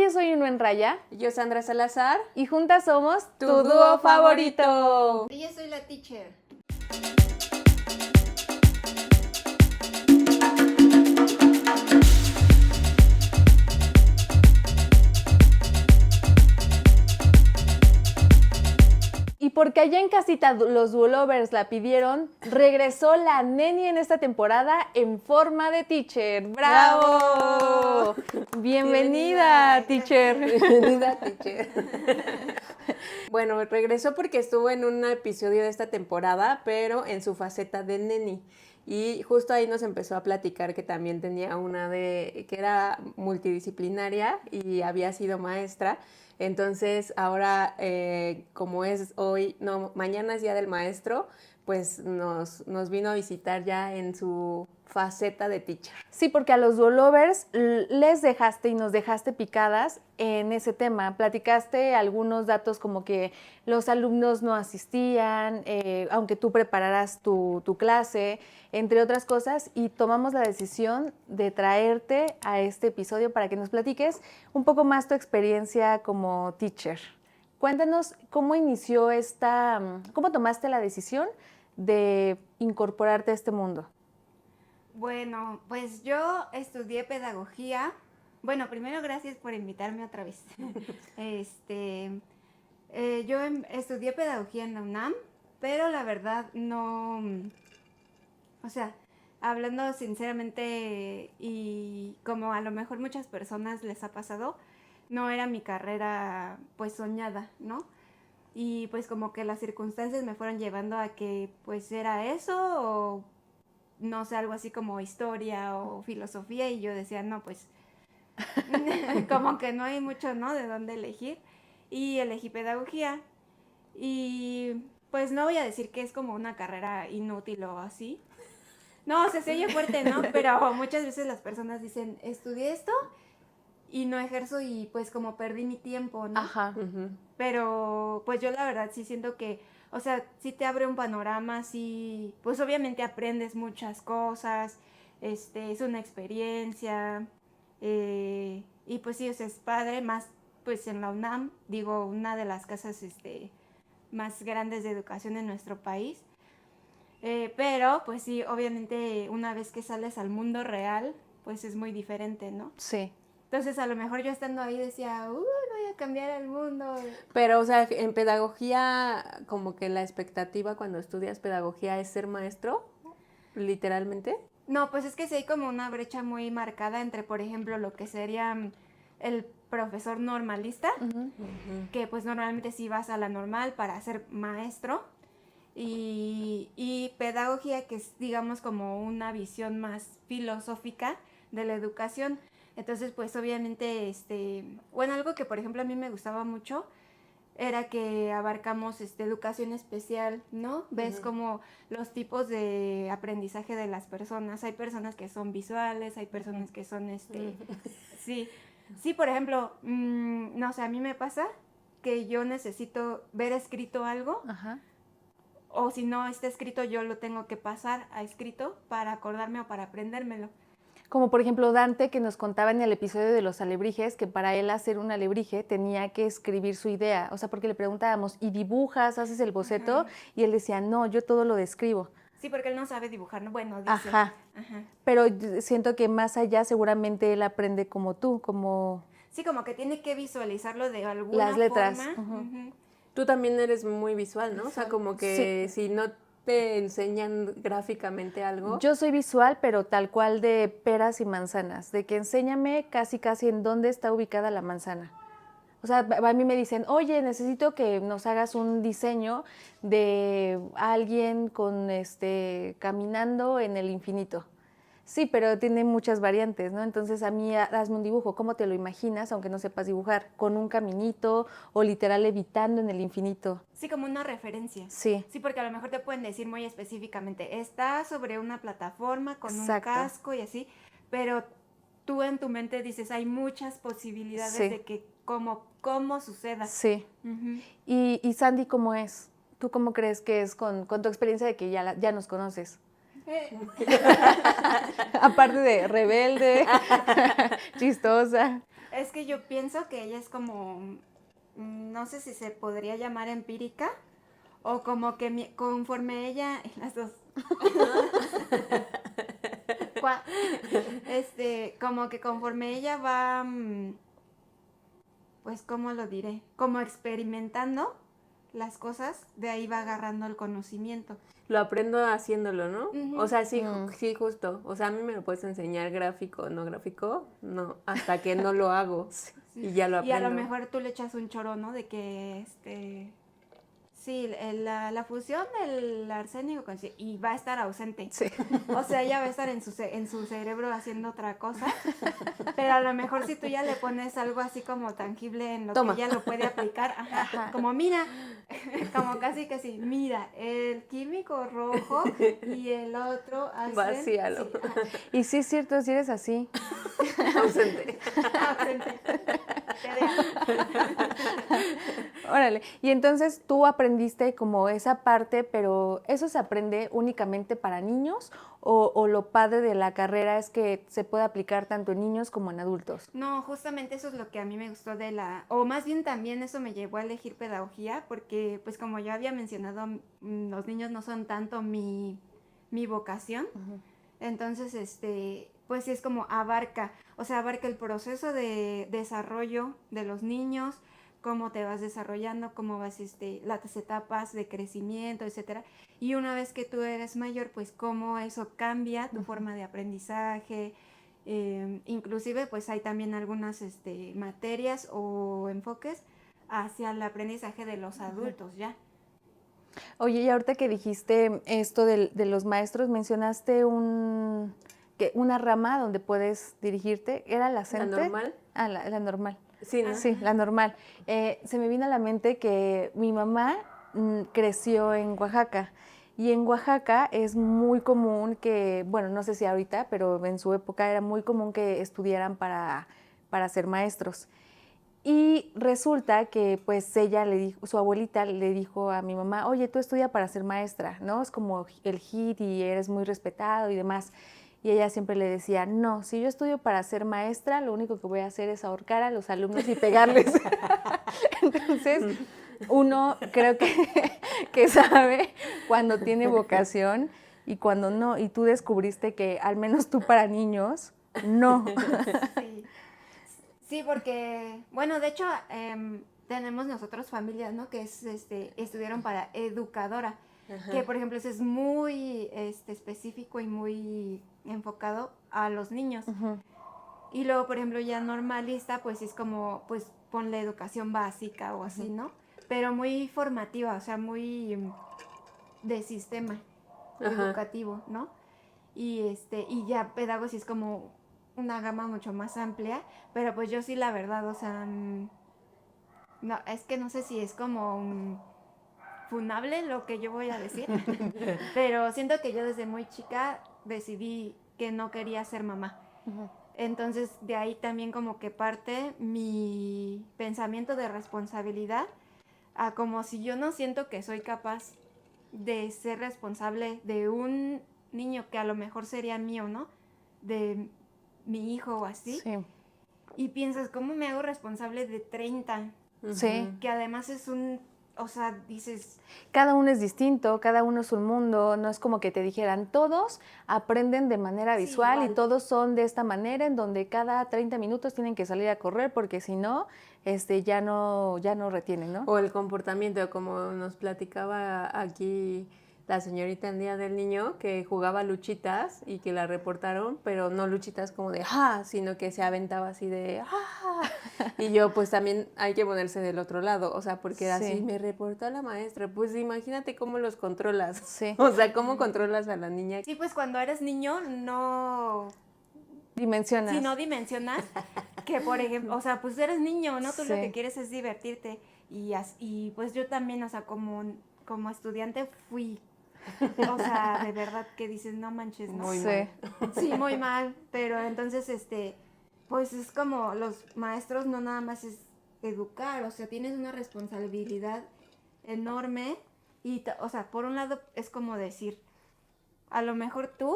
yo soy Unuen Raya. Yo, Sandra Salazar. Y juntas somos tu dúo favorito. Y yo soy la teacher. Y porque allá en casita los Duolovers la pidieron, regresó la Neni en esta temporada en forma de teacher. ¡Bravo! Bienvenida, teacher. Bienvenida, teacher. Bueno, regresó porque estuvo en un episodio de esta temporada, pero en su faceta de Neni. Y justo ahí nos empezó a platicar que también tenía que era multidisciplinaria y había sido maestra. Entonces ahora, como es hoy, no, mañana es Día del Maestro, pues nos vino a visitar ya en su faceta de teacher. Sí, porque a los Duolovers les dejaste y nos dejaste picadas en ese tema. Platicaste algunos datos como que los alumnos no asistían, aunque tú prepararas tu clase, entre otras cosas, y tomamos la decisión de traerte a este episodio para que nos platiques un poco más tu experiencia como teacher. Cuéntanos cómo inició cómo tomaste la decisión de incorporarte a este mundo. Bueno, pues yo estudié pedagogía. Bueno, primero gracias por invitarme otra vez. Yo estudié pedagogía en la UNAM, pero la verdad no, o sea, hablando sinceramente y como a lo mejor muchas personas les ha pasado, no era mi carrera pues soñada, ¿no? Y pues como que las circunstancias me fueron llevando a que pues era eso o no sé, algo así como historia o filosofía, y yo decía, no, pues, como que no hay mucho, ¿no?, de dónde elegir, y elegí pedagogía, y pues no voy a decir que es como una carrera inútil o así, no, se oye fuerte, ¿no?, pero muchas veces las personas dicen, estudié esto, y no ejerzo, y pues como perdí mi tiempo, ¿no? Ajá. Uh-huh. Pero pues yo la verdad sí siento que, o sea, sí te abre un panorama, sí, pues obviamente aprendes muchas cosas, es una experiencia, y pues sí, o sea, es padre, más pues en la UNAM, digo, una de las casas más grandes de educación en nuestro país, pero pues sí, obviamente una vez que sales al mundo real, pues es muy diferente, ¿no? Sí. Entonces a lo mejor yo estando ahí decía, voy a cambiar el mundo. Pero, o sea, en pedagogía, como que la expectativa cuando estudias pedagogía es ser maestro, literalmente. No, pues es que sí hay como una brecha muy marcada entre, por ejemplo, lo que sería el profesor normalista, Uh-huh. que pues normalmente sí vas a la normal para ser maestro, y pedagogía, que es, digamos, como una visión más filosófica de la educación. Entonces, pues obviamente, bueno, algo que por ejemplo a mí me gustaba mucho era que abarcamos educación especial, ¿no? Ves como los tipos de aprendizaje de las personas. Hay personas que son visuales, hay personas que son, sí, por ejemplo, no sé, a mí me pasa que yo necesito ver escrito algo, Ajá. o si no está escrito, yo lo tengo que pasar a escrito para acordarme o para aprendérmelo. Como por ejemplo Dante, que nos contaba en el episodio de los alebrijes, que para él hacer un alebrije tenía que escribir su idea. O sea, porque le preguntábamos, ¿y dibujas, haces el boceto? Ajá. Y él decía, no, yo todo lo describo. Sí, porque él no sabe dibujar, ¿no? Bueno, dice. Ajá. Pero siento que más allá seguramente él aprende como tú, como... Sí, como que tiene que visualizarlo de alguna las letras. forma. Uh-huh. Tú también eres muy visual, ¿no? O sea, como que si no te enseñan gráficamente algo. Yo soy visual, pero tal cual de peras y manzanas, de que enséñame casi en dónde está ubicada la manzana. O sea, a mí me dicen, oye, necesito que nos hagas un diseño de alguien con caminando en el infinito. Sí, pero tiene muchas variantes, ¿no? Entonces a mí hazme un dibujo, ¿cómo te lo imaginas? Aunque no sepas dibujar, con un caminito o literal levitando en el infinito. Sí, como una referencia. Sí. Sí, porque a lo mejor te pueden decir muy específicamente, está sobre una plataforma con Exacto. un casco y así, pero tú en tu mente dices, hay muchas posibilidades Sí. de que cómo suceda. Sí. Uh-huh. ¿Y Sandy cómo es? ¿Tú cómo crees que es con tu experiencia de que ya nos conoces? Aparte de rebelde, chistosa. Es que yo pienso que ella es como, no sé si se podría llamar empírica, o como que conforme ella, las dos, como que conforme ella va, pues, ¿cómo lo diré? Como experimentando las cosas, de ahí va agarrando el conocimiento. Lo aprendo haciéndolo, ¿no? Ujú. O sea, sí, sí, justo. O sea, a mí me lo puedes enseñar gráfico, no gráfico, no, hasta que no lo hago y ya lo Y a aprendo. lo mejor tú le echas un choro, ¿no? De que, sí, la fusión del arsénico y va a estar ausente. Sí. O sea, ella va a estar en su cerebro haciendo otra cosa. Pero a lo mejor si tú ya le pones algo así como tangible en lo Toma. que ella lo puede aplicar, ajá, como mira, como casi que sí, mira, el químico rojo y el otro hacen... Vacíalo. Sí, ajá, Y sí es cierto, si eres así. Ausente. ausente. TDA. Órale. Y entonces tú aprendiste como esa parte, pero ¿eso se aprende únicamente para niños? ¿O lo padre de la carrera es que se puede aplicar tanto en niños como en adultos? No, justamente eso es lo que a mí me gustó o más bien también eso me llevó a elegir pedagogía, porque pues como yo había mencionado, los niños no son tanto mi vocación. Entonces, pues sí es como abarca el proceso de desarrollo de los niños, cómo te vas desarrollando, cómo vas, las etapas de crecimiento, etcétera. Y una vez que tú eres mayor, pues cómo eso cambia tu forma de aprendizaje. Inclusive, pues hay también algunas materias o enfoques hacia el aprendizaje de los adultos ya. Oye, y ahorita que dijiste esto de los maestros, mencionaste una rama donde puedes dirigirte. ¿Era la CENTE? ¿La normal? Ah, la normal. Sí, ¿no? Sí, la normal. Se me vino a la mente que mi mamá creció en Oaxaca. Y en Oaxaca es muy común que, bueno, no sé si ahorita, pero en su época era muy común que estudiaran para ser maestros. Y resulta que pues ella su abuelita le dijo a mi mamá, oye, tú estudia para ser maestra, ¿no? Es como el hit y eres muy respetado y demás. Y ella siempre le decía, no, si yo estudio para ser maestra, lo único que voy a hacer es ahorcar a los alumnos y pegarles. Entonces, uno creo que sabe cuando tiene vocación y cuando no. Y tú descubriste que al menos tú para niños, no. Sí. Sí, porque, bueno, de hecho, tenemos nosotros familias, ¿no? Que estudiaron para educadora, que por ejemplo eso es muy específico y muy enfocado a los niños. Y luego, por ejemplo, ya normalista, pues es como, pues ponle educación básica o así, ¿no? Pero muy formativa, o sea, muy de sistema educativo, ¿no? Y ya pedagogía es como una gama mucho más amplia, pero pues yo sí la verdad, o sea, no, es que no sé si es como funable lo que yo voy a decir, pero siento que yo desde muy chica decidí que no quería ser mamá. Entonces de ahí también como que parte mi pensamiento de responsabilidad a como si yo no siento que soy capaz de ser responsable de un niño que a lo mejor sería mío, ¿no? De mi hijo o así. Sí. Y piensas, ¿cómo me hago responsable de 30? Sí. Que además o sea, dices... Cada uno es distinto, cada uno es un mundo, no es como que te dijeran, todos aprenden de manera visual y todos son de esta manera, en donde cada 30 minutos tienen que salir a correr porque si no, ya no retienen, ¿no? O el comportamiento, como nos platicaba aquí la señorita en Día del Niño, que jugaba luchitas y que la reportaron, pero no luchitas como de ¡ah!, sino que se aventaba así de ¡ah! Y yo, pues también hay que ponerse del otro lado, o sea, porque era así, me reportó a la maestra, pues imagínate cómo los controlas, o sea, cómo controlas a la niña. Sí, pues cuando eres niño no... Dimensionas. Sí, no dimensionas que, por ejemplo, o sea, pues eres niño, ¿no? Tú lo que quieres es divertirte y pues yo también, o sea, como estudiante fui... O sea, de verdad que dices, no manches, ¿no? Muy mal. Sí, muy mal, pero entonces, pues es como los maestros no nada más es educar, o sea, tienes una responsabilidad enorme y, o sea, por un lado es como decir, a lo mejor tú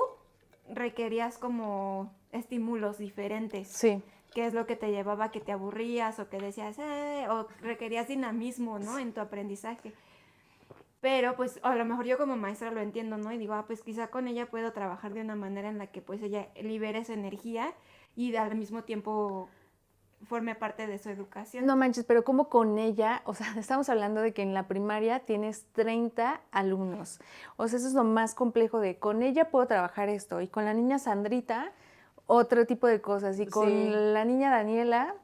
requerías como estímulos diferentes. Sí. qué es lo que te llevaba a que te aburrías o que decías, o requerías dinamismo, ¿no? En tu aprendizaje. Pero pues a lo mejor yo como maestra lo entiendo, ¿no? Y digo, pues quizá con ella puedo trabajar de una manera en la que pues ella libere esa energía y al mismo tiempo forme parte de su educación. No manches, pero como con ella, o sea, estamos hablando de que en la primaria tienes 30 alumnos. O sea, eso es lo más complejo de, con ella puedo trabajar esto, y con la niña Sandrita, otro tipo de cosas, y con Sí. la niña Daniela,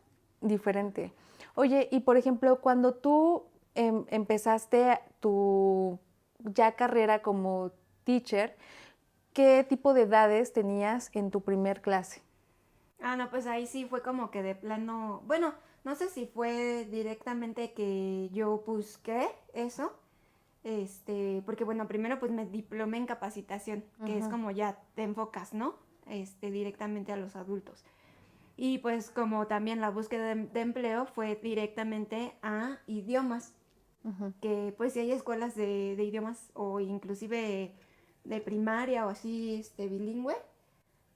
diferente. Oye, y por ejemplo, cuando tú empezaste tu ya carrera como teacher, ¿qué tipo de edades tenías en tu primer clase? Ah, no, pues ahí sí fue como que de plano, bueno, no sé si fue directamente que yo busqué eso, porque bueno, primero pues me diplomé en capacitación, que es como ya te enfocas, ¿no? Directamente a los adultos. Y pues como también la búsqueda de empleo fue directamente a idiomas, que pues si hay escuelas de idiomas o inclusive de primaria o así, bilingüe,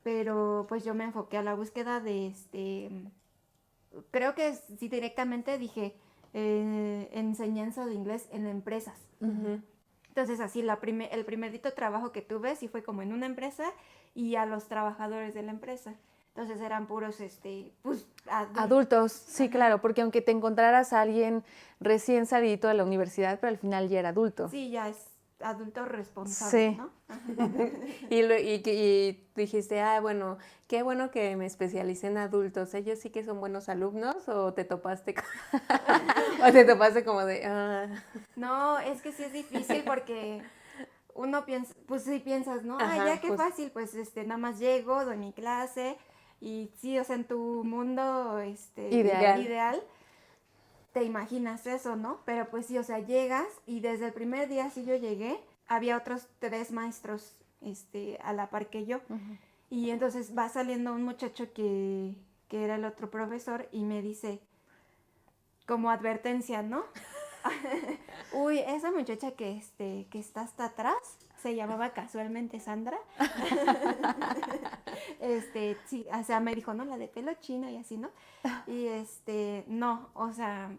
pero pues yo me enfoqué a la búsqueda de creo que sí directamente dije enseñanza de inglés en empresas. Entonces así el primerito trabajo que tuve sí fue como en una empresa y a los trabajadores de la empresa. Entonces eran puros pues Adultos, sí, claro, porque aunque te encontraras a alguien recién salidito de la universidad, pero al final ya era adulto. Sí, ya es adulto responsable, Sí. ¿no? Y dijiste, bueno, qué bueno que me especialicé en adultos. ¿Ellos sí que son buenos alumnos o te topaste o te topaste como de No, es que sí es difícil porque uno piensa, pues sí piensas, ¿no? Ajá, Ya qué justo. fácil, pues nada más llego, doy mi clase y sí, o sea, en tu mundo ideal te imaginas eso, ¿no? Pero pues sí, o sea, llegas y desde el primer día sí yo llegué, había otros 3 maestros a la par que yo. Y entonces va saliendo un muchacho que era el otro profesor y me dice, como advertencia, ¿no? Uy, esa muchacha que está hasta atrás se llamaba casualmente Sandra. Sí, o sea, me dijo, ¿no? La de pelo chino y así, ¿no? Y no, o sea,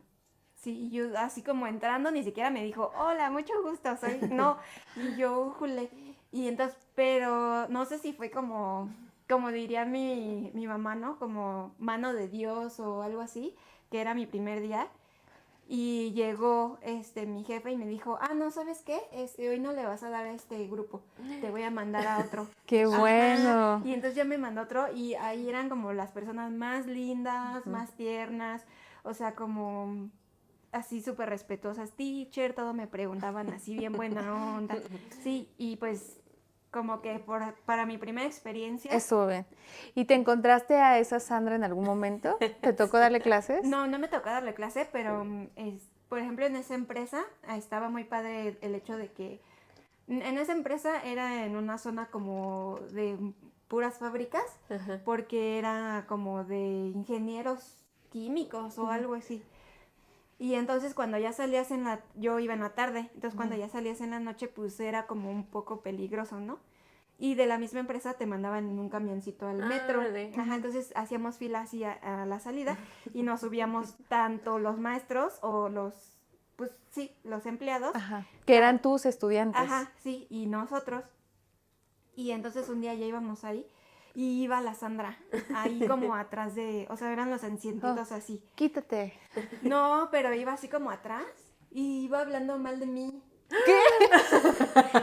sí, yo así como entrando ni siquiera me dijo, hola, mucho gusto, soy, no, y yo, jule, y entonces, pero no sé si fue como diría mi mamá, ¿no? Como mano de Dios o algo así, que era mi primer día. Y llegó mi jefe y me dijo, no, ¿sabes qué? Hoy no le vas a dar a este grupo, te voy a mandar a otro. ¡Qué bueno! Ajá. Y entonces ya me mandó otro y ahí eran como las personas más lindas, más tiernas, o sea, como así súper respetuosas, teacher, todo me preguntaban así bien buena onda. Sí, y pues como que para mi primera experiencia... Estuvo bien. ¿Y te encontraste a esa Sandra en algún momento? ¿Te tocó darle clases? No, no me tocó darle clase, pero por ejemplo en esa empresa estaba muy padre el hecho de que en esa empresa era en una zona como de puras fábricas, porque era como de ingenieros químicos o algo así. Y entonces cuando ya salías yo iba en la tarde, entonces cuando ya salías en la noche pues era como un poco peligroso, ¿no? Y de la misma empresa te mandaban en un camioncito al metro. Ajá, entonces hacíamos fila así a la salida y nos subíamos tanto los maestros o pues sí, los empleados. Ajá, que eran tus estudiantes. Ajá, sí, y nosotros. Y entonces un día ya íbamos ahí y iba la Sandra ahí como atrás o sea, eran los asientitos así. Quítate. No, pero iba así como atrás y iba hablando mal de mí.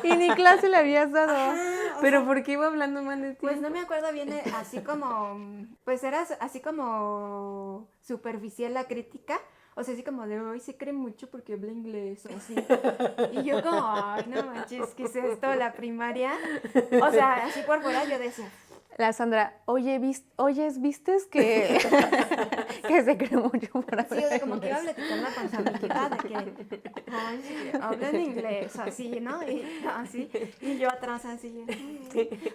Y ni clase le habías dado. ¿Pero por qué iba hablando mal de ti? Pues no me acuerdo bien, así como, pues era así como superficial la crítica, o sea, así como de, hoy se cree mucho porque habla inglés, o así. Y yo como, ay, no manches, ¿qué es esto? La primaria. O sea, así por fuera yo decía. La Sandra, ¿vistes que, que se cree mucho por Sí, o sea, como que iba platicando con su amiguita de que, ay, sí, habla en inglés, así, ¿no? Y así, y yo atrás así.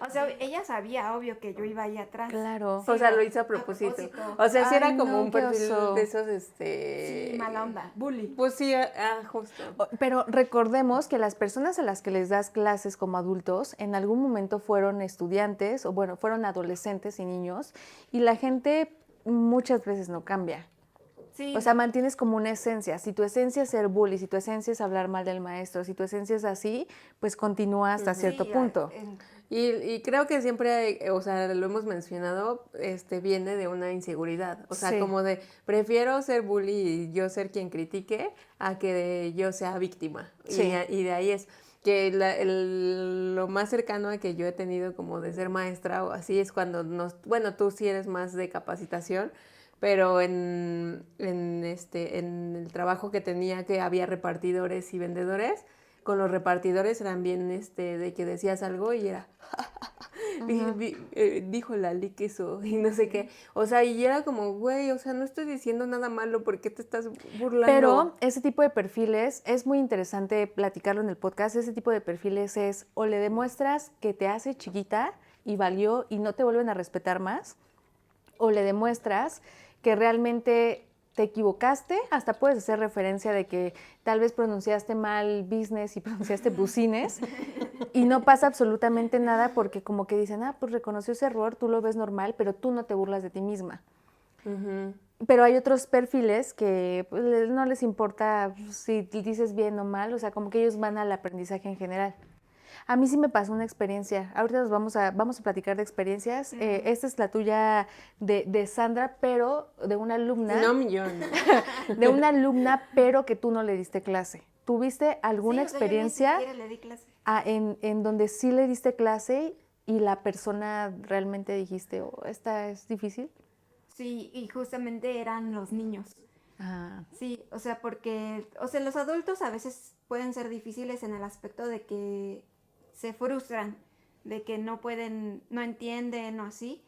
O sea, ella sabía, obvio, que yo iba ahí atrás. Claro. O sea, lo hizo a propósito. O sea, sí Ay, era como no, un qué perfil oso. de esos, Sí, mala onda, bully. Pues sí, justo. Pero recordemos que las personas a las que les das clases como adultos en algún momento fueron estudiantes o bueno, fueron adolescentes y niños y la gente muchas veces no cambia. Sí. O sea, mantienes como una esencia. Si tu esencia es ser bully, si tu esencia es hablar mal del maestro, si tu esencia es así, pues continúa hasta cierto sí, punto. Y creo que siempre, o sea, lo hemos mencionado, viene de una inseguridad. O sea, Sí. como de, prefiero ser bully y yo ser quien critique a que yo sea víctima. Sí. Y de ahí es que lo más cercano a que yo he tenido como de ser maestra o así es cuando bueno, tú sí eres más de capacitación, pero en el trabajo que tenía que había repartidores y vendedores, con los repartidores eran bien de que decías algo y era dijo Lali que eso y no sé qué. O sea, y era como, güey, o sea, no estoy diciendo nada malo, ¿por qué te estás burlando? Pero ese tipo de perfiles es muy interesante platicarlo en el podcast. Ese tipo de perfiles es o le demuestras que te hace chiquita y valió y no te vuelven a respetar más, o le demuestras que realmente te equivocaste, hasta puedes hacer referencia de que tal vez pronunciaste mal business y pronunciaste bucines y no pasa absolutamente nada porque como que dicen, pues reconoció ese error, tú lo ves normal, pero tú no te burlas de ti misma. Uh-huh. Pero hay otros perfiles que pues, no les importa si dices bien o mal, o sea, como que ellos van al aprendizaje en general. A mí sí me pasó una experiencia. Ahorita nos vamos a platicar de experiencias. Esta es la tuya de Sandra, pero de una alumna. No, millón. De una alumna, pero que tú no le diste clase. ¿Tuviste alguna experiencia Yo ni siquiera le di clase. En donde sí le diste clase y la persona realmente dijiste, esta es difícil? Sí, y justamente eran los niños. Ah. Sí, o sea, porque, o sea, los adultos a veces pueden ser difíciles en el aspecto de que se frustran, de que no pueden, no entienden o así,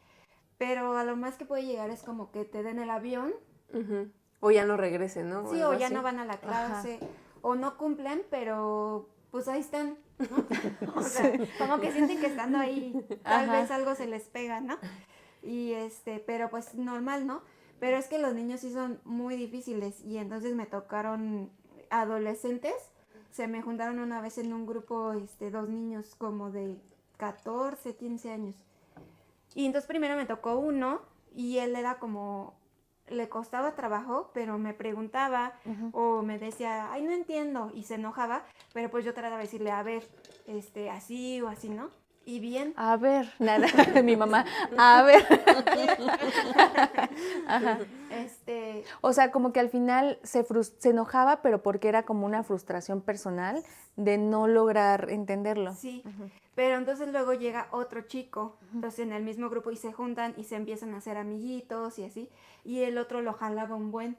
pero a lo más que puede llegar es como que te den el avión. Uh-huh. O ya no regresen, ¿no? Sí, o ya no van a la clase, o no cumplen, pero pues ahí están, ¿no? O sea, como que sienten que estando ahí, tal vez algo se les pega, ¿no? Y pero pues normal, ¿no? Pero es que los niños sí son muy difíciles y entonces me tocaron adolescentes. Se me juntaron una vez en un grupo, dos niños como de 14, 15 años. Y entonces primero me tocó uno y él era como, le costaba trabajo, pero me preguntaba o me decía, ay, no entiendo, y se enojaba, pero pues yo trataba de decirle, a ver, así o así, ¿no? Y bien. A ver, nada, mi mamá, a ver. Ajá. O sea, como que al final se enojaba, pero porque era como una frustración personal de no lograr entenderlo. Sí, pero entonces luego llega otro chico, entonces en el mismo grupo y se juntan y se empiezan a hacer amiguitos y así, y el otro lo jalaba un buen.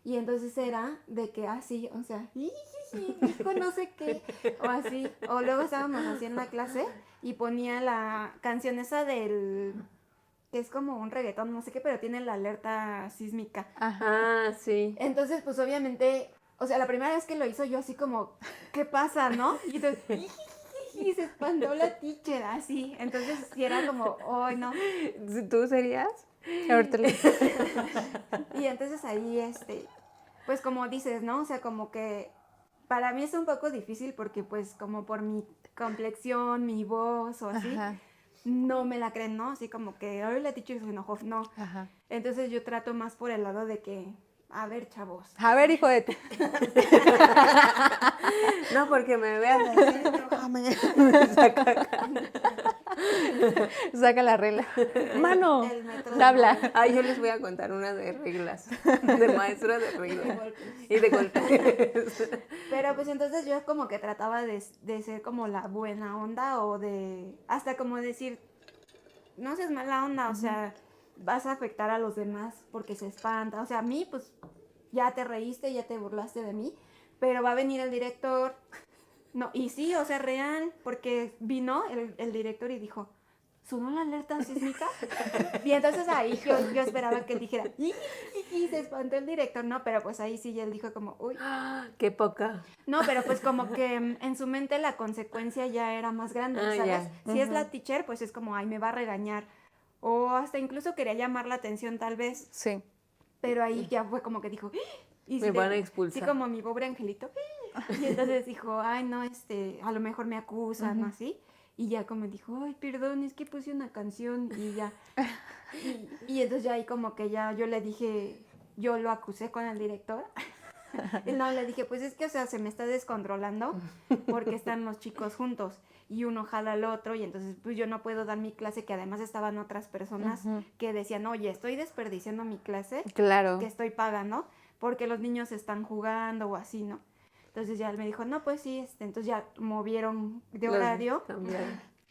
Y entonces era de que así, o sea, dijo no sé qué, o así. O luego estábamos así en la clase y ponía la canción esa del, que es como un reggaetón, no sé qué, pero tiene la alerta sísmica. Ajá, sí. Entonces, pues obviamente, o sea, la primera vez que lo hizo yo así como, ¿qué pasa, no? Y entonces, y se espantó la teacher, así. Entonces, sí era como, ¡ay, no! ¿Tú serías? Y entonces ahí, pues como dices, ¿no? O sea, como que para mí es un poco difícil porque pues como por mi complexión, mi voz o así, no me la creen, ¿no? Así como que, ay, la teacher se enojó, no. Ajá. Entonces yo trato más por el lado de que, a ver, chavos. A ver, hijo de tu... No, porque me veas así, Saca la regla. Mano, El método tabla. Ay, yo les voy a contar una de reglas, de maestra de reglas y de golpes. Pero pues entonces yo como que trataba de ser como la buena onda o de, hasta como decir, no seas mala onda, o sea, vas a afectar a los demás porque se espanta. O sea, a mí pues ya te reíste, ya te burlaste de mí, pero va a venir el director. No, y sí, o sea, real, porque vino el director y dijo, ¿sonó la alerta sísmica? Y entonces ahí yo esperaba que él dijera, y se espantó el director, no, pero pues ahí sí él dijo como, uy. ¡Qué poca! No, pero pues como que en su mente la consecuencia ya era más grande, ¿sabes? Ya. Si es la teacher, pues es como, ay, me va a regañar. O hasta incluso quería llamar la atención tal vez. Sí. Pero ahí ya fue como que dijo, y Me van a expulsar. Sí, como mi pobre angelito. Y entonces dijo, ay, no, a lo mejor me acusan, ¿no? Así. Y ya como dijo, ay, perdón, es que puse una canción y ya. Y entonces ya ahí como que ya yo le dije, yo lo acusé con el director. Y no, le dije, pues es que, o sea, se me está descontrolando porque están los chicos juntos y uno jala al otro y entonces pues yo no puedo dar mi clase, que además estaban otras personas que decían, oye, estoy desperdiciando mi clase Claro. que estoy pagando porque los niños están jugando o así, ¿no? Entonces ya él me dijo, no, pues sí, entonces ya movieron de horario.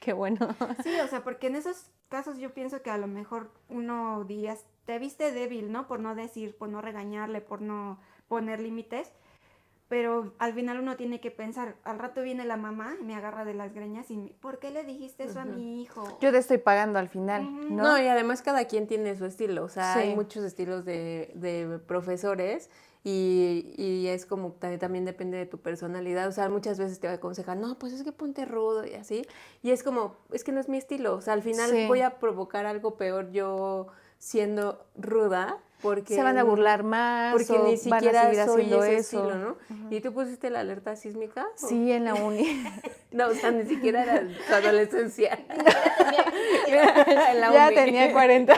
Qué bueno. Sí, o sea, porque en esos casos yo pienso que a lo mejor uno diría, te viste débil, ¿no? Por no decir, por no regañarle, por no poner límites, pero al final uno tiene que pensar, al rato viene la mamá y me agarra de las greñas y ¿por qué le dijiste eso a mi hijo? Yo te estoy pagando al final, ¿no? No, y además cada quien tiene su estilo, o sea, Sí. hay muchos estilos de profesores y es como también depende de tu personalidad, o sea, muchas veces te aconsejan, no, pues es que ponte rudo y así, y es como, es que no es mi estilo, o sea, al final Sí. voy a provocar algo peor yo siendo ruda, porque Se van a burlar más porque o ni van a siquiera seguir soy haciendo ese eso. estilo, ¿no? ¿Y tú pusiste la alerta sísmica? ¿O? Sí, en la uni. No, o sea, ni siquiera era tu adolescencia. En la Ya uni. tenía 40.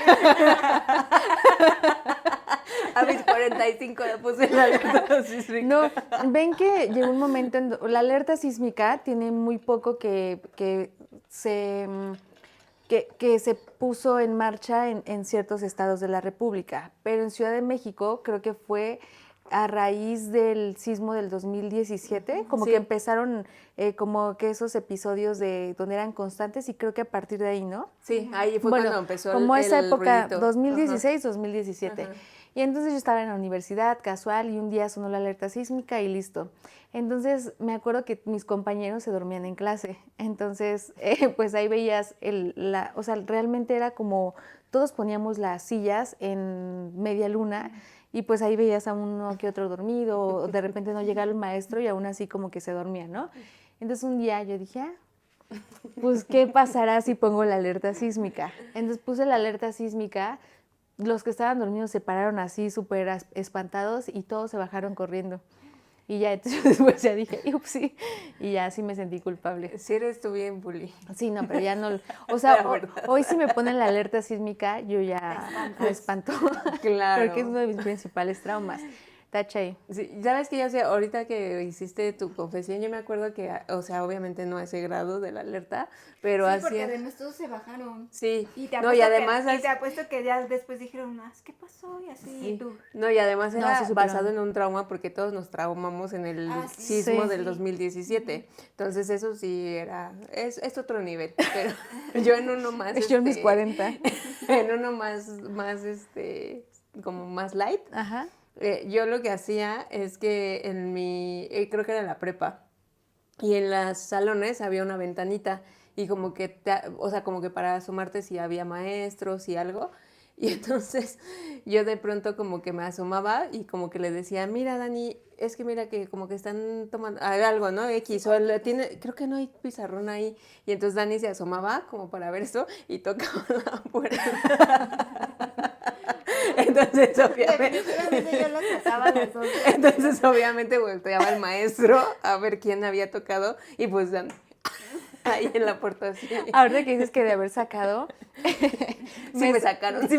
A mis 45 le puse la alerta sísmica. No, ven que llegó un momento en la alerta sísmica tiene muy poco que se puso en marcha en ciertos estados de la República, pero en Ciudad de México creo que fue a raíz del sismo del 2017, como Sí. que empezaron como que esos episodios de donde eran constantes y creo que a partir de ahí, ¿no? Sí, ahí fue Bueno, cuando empezó como esa el época, ruidito. 2016, 2017. Ajá. Y entonces yo estaba en la universidad casual y un día sonó la alerta sísmica y listo. Entonces me acuerdo que mis compañeros se dormían en clase. Entonces, pues ahí veías, o sea, realmente era como todos poníamos las sillas en media luna y pues ahí veías a uno que otro dormido, o de repente no llegaba el maestro y aún así como que se dormía, ¿no? Entonces un día yo dije, pues ¿qué pasará si pongo la alerta sísmica? Entonces puse la alerta sísmica, los que estaban dormidos se pararon así súper espantados y todos se bajaron corriendo. Y ya, entonces después ya dije, upsí, y ya sí me sentí culpable. Sí eres tú bien, bully. Sí, no, pero ya no, o sea, La verdad. hoy si me ponen la alerta sísmica, yo ya me espanto. Claro. Creo que es uno de mis principales traumas. Tacha ahí. Sí, sabes que ya sé, ahorita que hiciste tu confesión, yo me acuerdo que, o sea, obviamente no a ese grado de la alerta, pero Sí, así. porque además todos se bajaron. Sí, Y te no, y apuesto además. que, y te apuesto que ya después dijeron, ¿qué pasó? Y así, Sí. y tú. No, y además No, era sí supieron. basado en un trauma porque todos nos traumamos en el Sí. sismo Sí. del 2017. Entonces eso sí es otro nivel. Pero yo en uno más. Yo en mis 40. En uno más, como más light. Ajá. Yo lo que hacía es que en creo que era la prepa, y en los salones había una ventanita y como que, o sea, como que para asomarte si había maestros y algo. Y entonces yo de pronto como que me asomaba y como que le decía, mira Dani, es que mira que como que están tomando algo, ¿no? X, o creo que no hay pizarrón ahí. Y entonces Dani se asomaba como para ver eso y tocaba la puerta. Entonces obviamente... Definitivamente yo lo sacaba las dos. Entonces, obviamente, volteaba el maestro a ver quién había tocado y pues ahí en la puerta así. Ahorita que dices que de haber sacado. Sí me sacaron. Sí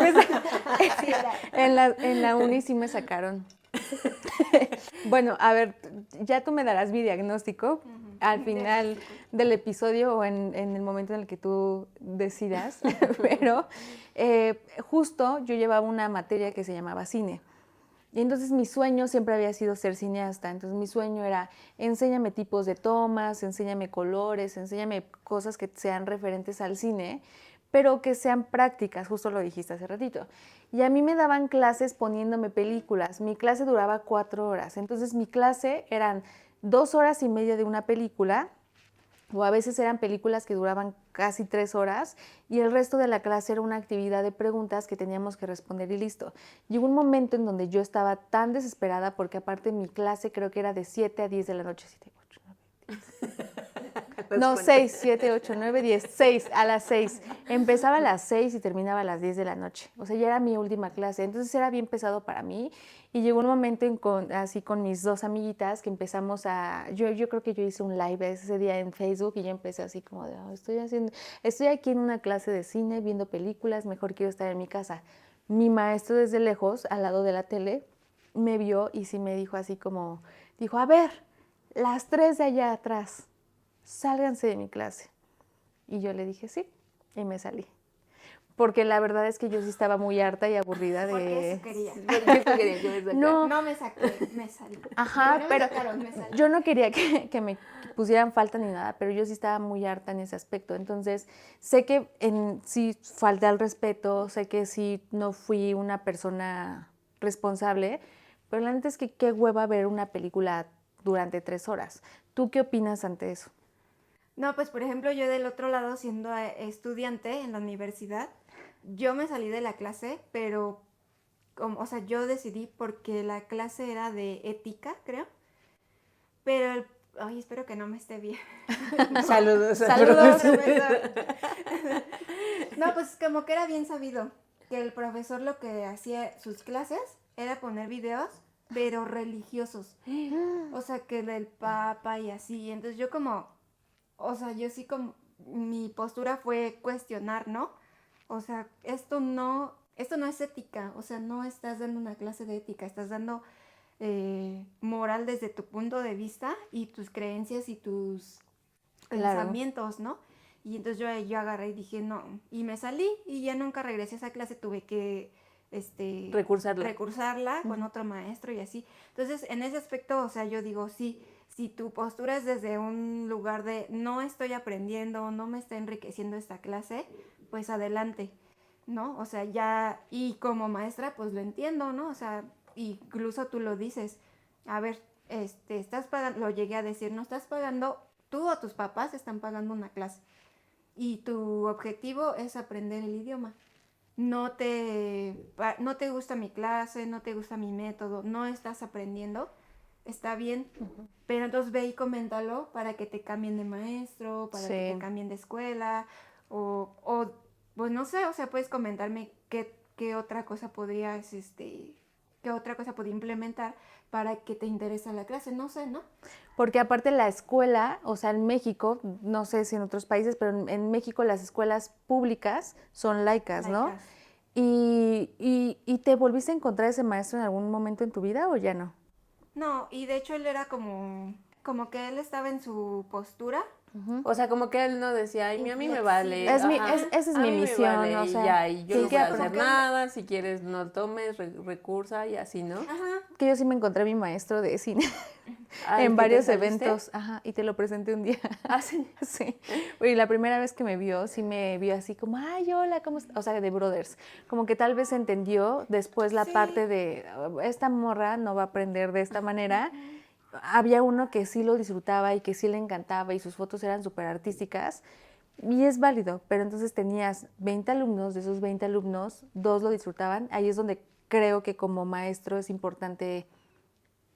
en la uni sí me sacaron. Bueno, a ver, ya tú me darás mi diagnóstico al final del episodio o en el momento en el que tú decidas, pero justo yo llevaba una materia que se llamaba cine. Y entonces mi sueño siempre había sido ser cineasta. Entonces mi sueño era, enséñame tipos de tomas, enséñame colores, enséñame cosas que sean referentes al cine, pero que sean prácticas, justo lo dijiste hace ratito. Y a mí me daban clases poniéndome películas. Mi clase duraba 4 horas. Entonces mi clase eran 2 horas y media de una película, o a veces eran películas que duraban casi 3 horas, y el resto de la clase era una actividad de preguntas que teníamos que responder y listo. Llegó un momento en donde yo estaba tan desesperada, porque aparte mi clase creo que era de 7 a 10 de la noche. 7, 8, 9, 10. No, 6, 7, 8, 9, 10, 6, a las 6. Empezaba a las 6 y terminaba a las 10 de la noche. O sea, ya era mi última clase. Entonces era bien pesado para mí. Y llegó un momento así con mis dos amiguitas que empezamos yo creo que yo hice un live ese día en Facebook y yo empecé así como de, "Oh, estoy aquí en una clase de cine viendo películas, mejor quiero estar en mi casa". Mi maestro desde lejos, al lado de la tele, me vio y sí me dijo así como, dijo, a ver, las 3 de allá atrás, sálganse de mi clase. Y yo le dije sí, y me salí. Porque la verdad es que yo sí estaba muy harta y aburrida Porque eso quería. ¿Qué tú querías que me sacara? No, No me saqué, me salí. ajá, Bueno, pero me sacaron, me salí. yo no quería que me pusieran falta ni nada, pero yo sí estaba muy harta en ese aspecto. Entonces, sé que sí falté al respeto, sé que sí no fui una persona responsable, pero la neta es que qué hueva ver una película durante 3 horas. ¿Tú qué opinas ante eso? No, pues por ejemplo, yo del otro lado, siendo estudiante en la universidad, yo me salí de la clase, pero, o sea, yo decidí porque la clase era de ética, creo, pero, ay, espero que no me esté bien. Saludos. Saludos. Profesor. No, pues como que era bien sabido que el profesor lo que hacía sus clases era poner videos, pero religiosos. O sea, que del Papa y así. Entonces yo como, o sea, yo sí como, mi postura fue cuestionar, ¿no? O sea, esto no es ética, o sea, no estás dando una clase de ética, estás dando moral desde tu punto de vista y tus creencias y tus Claro. pensamientos, ¿no? Y entonces yo agarré y dije, no, y me salí y ya nunca regresé a esa clase, tuve que recursarla con otro maestro y así. Entonces, en ese aspecto, o sea, yo digo, sí, si tu postura es desde un lugar de no estoy aprendiendo, no me está enriqueciendo esta clase, pues adelante, ¿no? O sea, ya, y como maestra, pues lo entiendo, ¿no? O sea, incluso tú lo dices, a ver, estás pagando, lo llegué a decir, no estás pagando, tú o tus papás están pagando una clase y tu objetivo es aprender el idioma. No te gusta mi clase, no te gusta mi método, no estás aprendiendo, está bien, pero entonces ve y coméntalo para que te cambien de maestro, para que te cambien de escuela, o pues no sé, o sea, puedes comentarme qué otra cosa podrías, qué otra cosa podría implementar para que te interese la clase, no sé, ¿no? Porque aparte la escuela, o sea, en México, no sé si en otros países, pero en México las escuelas públicas son laicas, ¿no? Laicas. ¿Y te volviste a encontrar ese maestro en algún momento en tu vida o ya no? No, y de hecho él era como que él estaba en su postura. O sea, como que él no decía, ay, a mí me vale. Inflexible. Esa es a mi mí me misión, vale, o y sea, ya, y yo sí, no que voy a como hacer que- nada, si quieres no tomes, recursa y así, ¿no? Ajá. que yo sí me encontré a mi maestro de cine Ah, ¿el en que te varios saliste? eventos, ajá, y te lo presenté un día. Ah, sí. Sí. Y la primera vez que me vio, sí me vio así como, ay, hola, ¿cómo estás? O sea, de brothers. Como que tal vez entendió después la Sí. parte de, esta morra no va a aprender de esta manera. Había uno que sí lo disfrutaba y que sí le encantaba y sus fotos eran súper artísticas. Y es válido, pero entonces tenías 20 alumnos, de esos 20 alumnos, 2 lo disfrutaban. Ahí es donde creo que como maestro es importante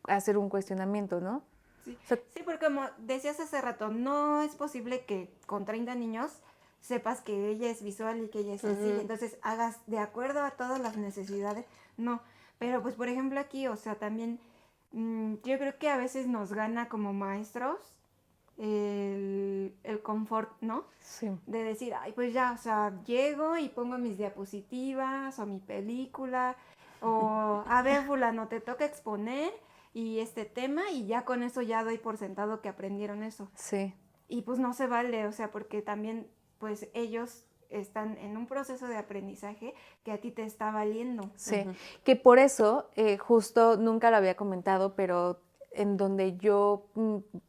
hacer un cuestionamiento, ¿no? Sí. O sea, Sí, porque como decías hace rato, no es posible que con 30 niños sepas que ella es visual y que ella es así, entonces hagas de acuerdo a todas las necesidades. No, pero pues por ejemplo aquí, o sea, también yo creo que a veces nos gana como maestros el confort, ¿no? sí. De decir, ay, pues ya, o sea, llego y pongo mis diapositivas o mi película, o a ver, fulano, te toca exponer y este tema y ya con eso ya doy por sentado que aprendieron eso. Sí. Y pues no se vale, o sea, porque también pues ellos están en un proceso de aprendizaje que a ti te está valiendo. Sí, que por eso, justo nunca lo había comentado, pero en donde yo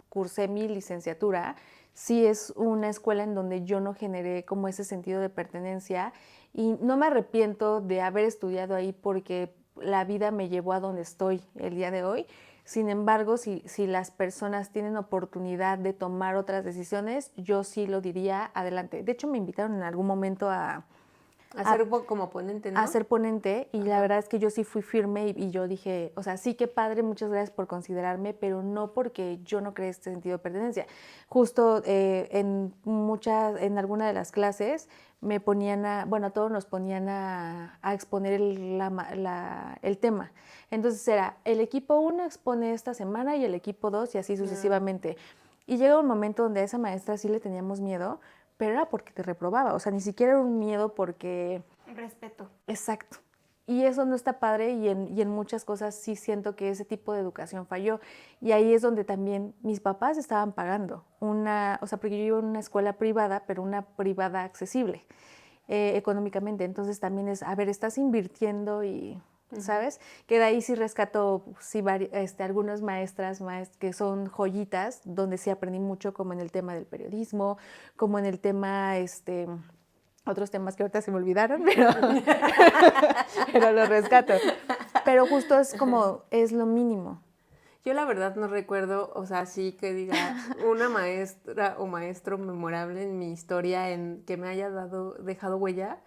cursé mi licenciatura, sí es una escuela en donde yo no generé como ese sentido de pertenencia y no me arrepiento de haber estudiado ahí porque la vida me llevó a donde estoy el día de hoy. Sin embargo, si las personas tienen oportunidad de tomar otras decisiones, yo sí lo diría adelante. De hecho, me invitaron en algún momento a Hacer como ponente, ¿no? A ser ponente, y la verdad es que yo sí fui firme y yo dije, o sea, sí que padre, muchas gracias por considerarme, pero no porque yo no creé este sentido de pertenencia. Justo en alguna de las clases me ponían a todos nos ponían a exponer el tema. Entonces era, el equipo 1 expone esta semana y el equipo 2 y así sucesivamente. Y llega un momento donde a esa maestra sí le teníamos miedo, pero era porque te reprobaba, o sea, ni siquiera era un miedo porque... Respeto. Exacto. Y eso no está padre y en muchas cosas sí siento que ese tipo de educación falló. Y ahí es donde también mis papás estaban pagando o sea, porque yo iba en una escuela privada, pero una privada accesible económicamente. Entonces también es, a ver, estás invirtiendo y... ¿Sabes? Que de ahí sí rescato algunas maestras que son joyitas, donde sí aprendí mucho, como en el tema del periodismo, como en el tema, otros temas que ahorita se me olvidaron, pero los rescato. Pero justo es lo mínimo. Yo la verdad no recuerdo, o sea, sí que diga una maestra o maestro memorable en mi historia en que me haya dejado huella.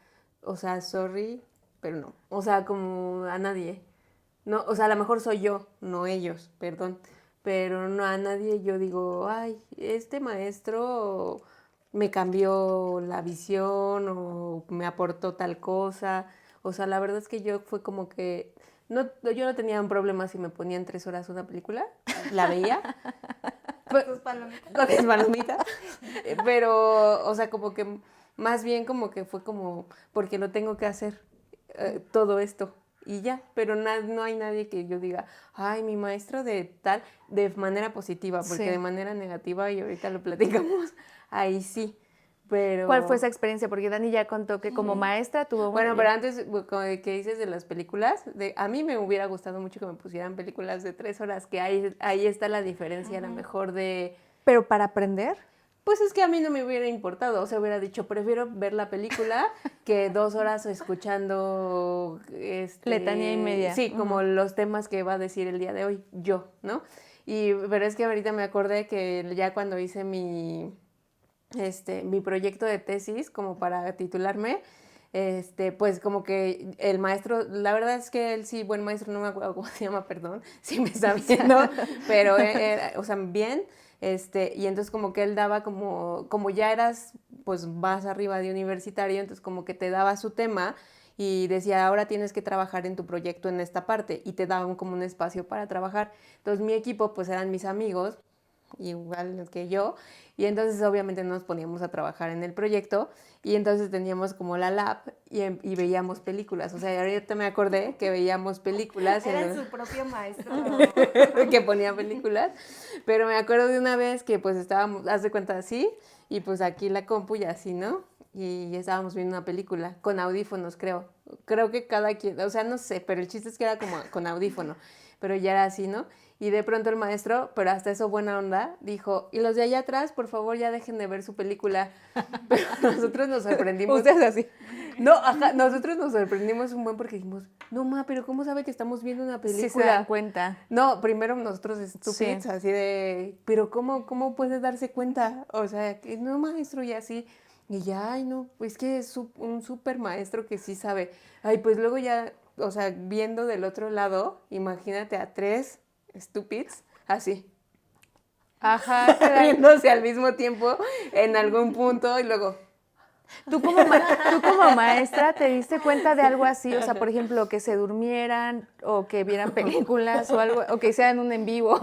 O sea, sorry, pero no. O sea, como a nadie. No, o sea, a lo mejor soy yo, no ellos, perdón. Pero no a nadie yo digo, ay, este maestro me cambió la visión o me aportó tal cosa. O sea, la verdad es que yo fue como que yo no tenía un problema si me ponían 3 horas una película, la veía. Con tus palomitas. Con mis palomitas. Pero, o sea, como que más bien como que fue como, porque no tengo que hacer todo esto y ya. Pero no hay nadie que yo diga, ay, mi maestro de tal, de manera positiva, porque Sí. de manera negativa, y ahorita lo platicamos, ahí sí. Pero... ¿Cuál fue esa experiencia? Porque Dani ya contó que como maestra tuvo... Bueno, pero antes, que dices de las películas, a mí me hubiera gustado mucho que me pusieran películas de 3 horas, que ahí está la diferencia, a lo mejor de... ¿Pero para aprender? Pues es que a mí no me hubiera importado, o sea, hubiera dicho, prefiero ver la película que 2 horas escuchando... Letanía y media. Sí, como los temas que va a decir el día de hoy, yo, ¿no? Pero es que ahorita me acordé que ya cuando hice mi proyecto de tesis como para titularme, pues como que el maestro, la verdad es que él sí, buen maestro, no me acuerdo cómo se llama, perdón, si me está viendo, pero o sea, bien, y entonces como que él daba como ya eras pues más arriba de universitario, entonces como que te daba su tema y decía, ahora tienes que trabajar en tu proyecto en esta parte, y te daban como un espacio para trabajar. Entonces mi equipo pues eran mis amigos, igual que yo, y entonces obviamente nos poníamos a trabajar en el proyecto y entonces teníamos como la lab y veíamos películas. O sea, ahorita me acordé que veíamos películas. Era su propio maestro. Que ponía películas, pero me acuerdo de una vez que pues estábamos, haz de cuenta así, y pues aquí la compu y así, ¿no? Y estábamos viendo una película con audífonos, creo que cada quien, o sea, no sé, pero el chiste es que era como con audífono, pero ya era así, ¿no? Y de pronto el maestro, pero hasta eso buena onda, dijo, y los de allá atrás, por favor, ya dejen de ver su película. Pero nosotros nos sorprendimos. Ustedes así. No, ajá, nosotros nos sorprendimos un buen porque dijimos, no, ma, pero ¿cómo sabe que estamos viendo una película? Sí se dan cuenta. No, primero nosotros estúpidos, Sí. así de, pero ¿cómo puede darse cuenta? O sea, que no, maestro, y así. Y ya, ay, no, pues que es un súper maestro que sí sabe. Ay, pues luego ya, o sea, viendo del otro lado, imagínate a 3 estúpidos, así, Ajá. riéndose al mismo tiempo en algún punto y luego... ¿Tú como maestra te diste cuenta de algo así? O sea, por ejemplo, que se durmieran o que vieran películas o algo, o que hicieran un en vivo.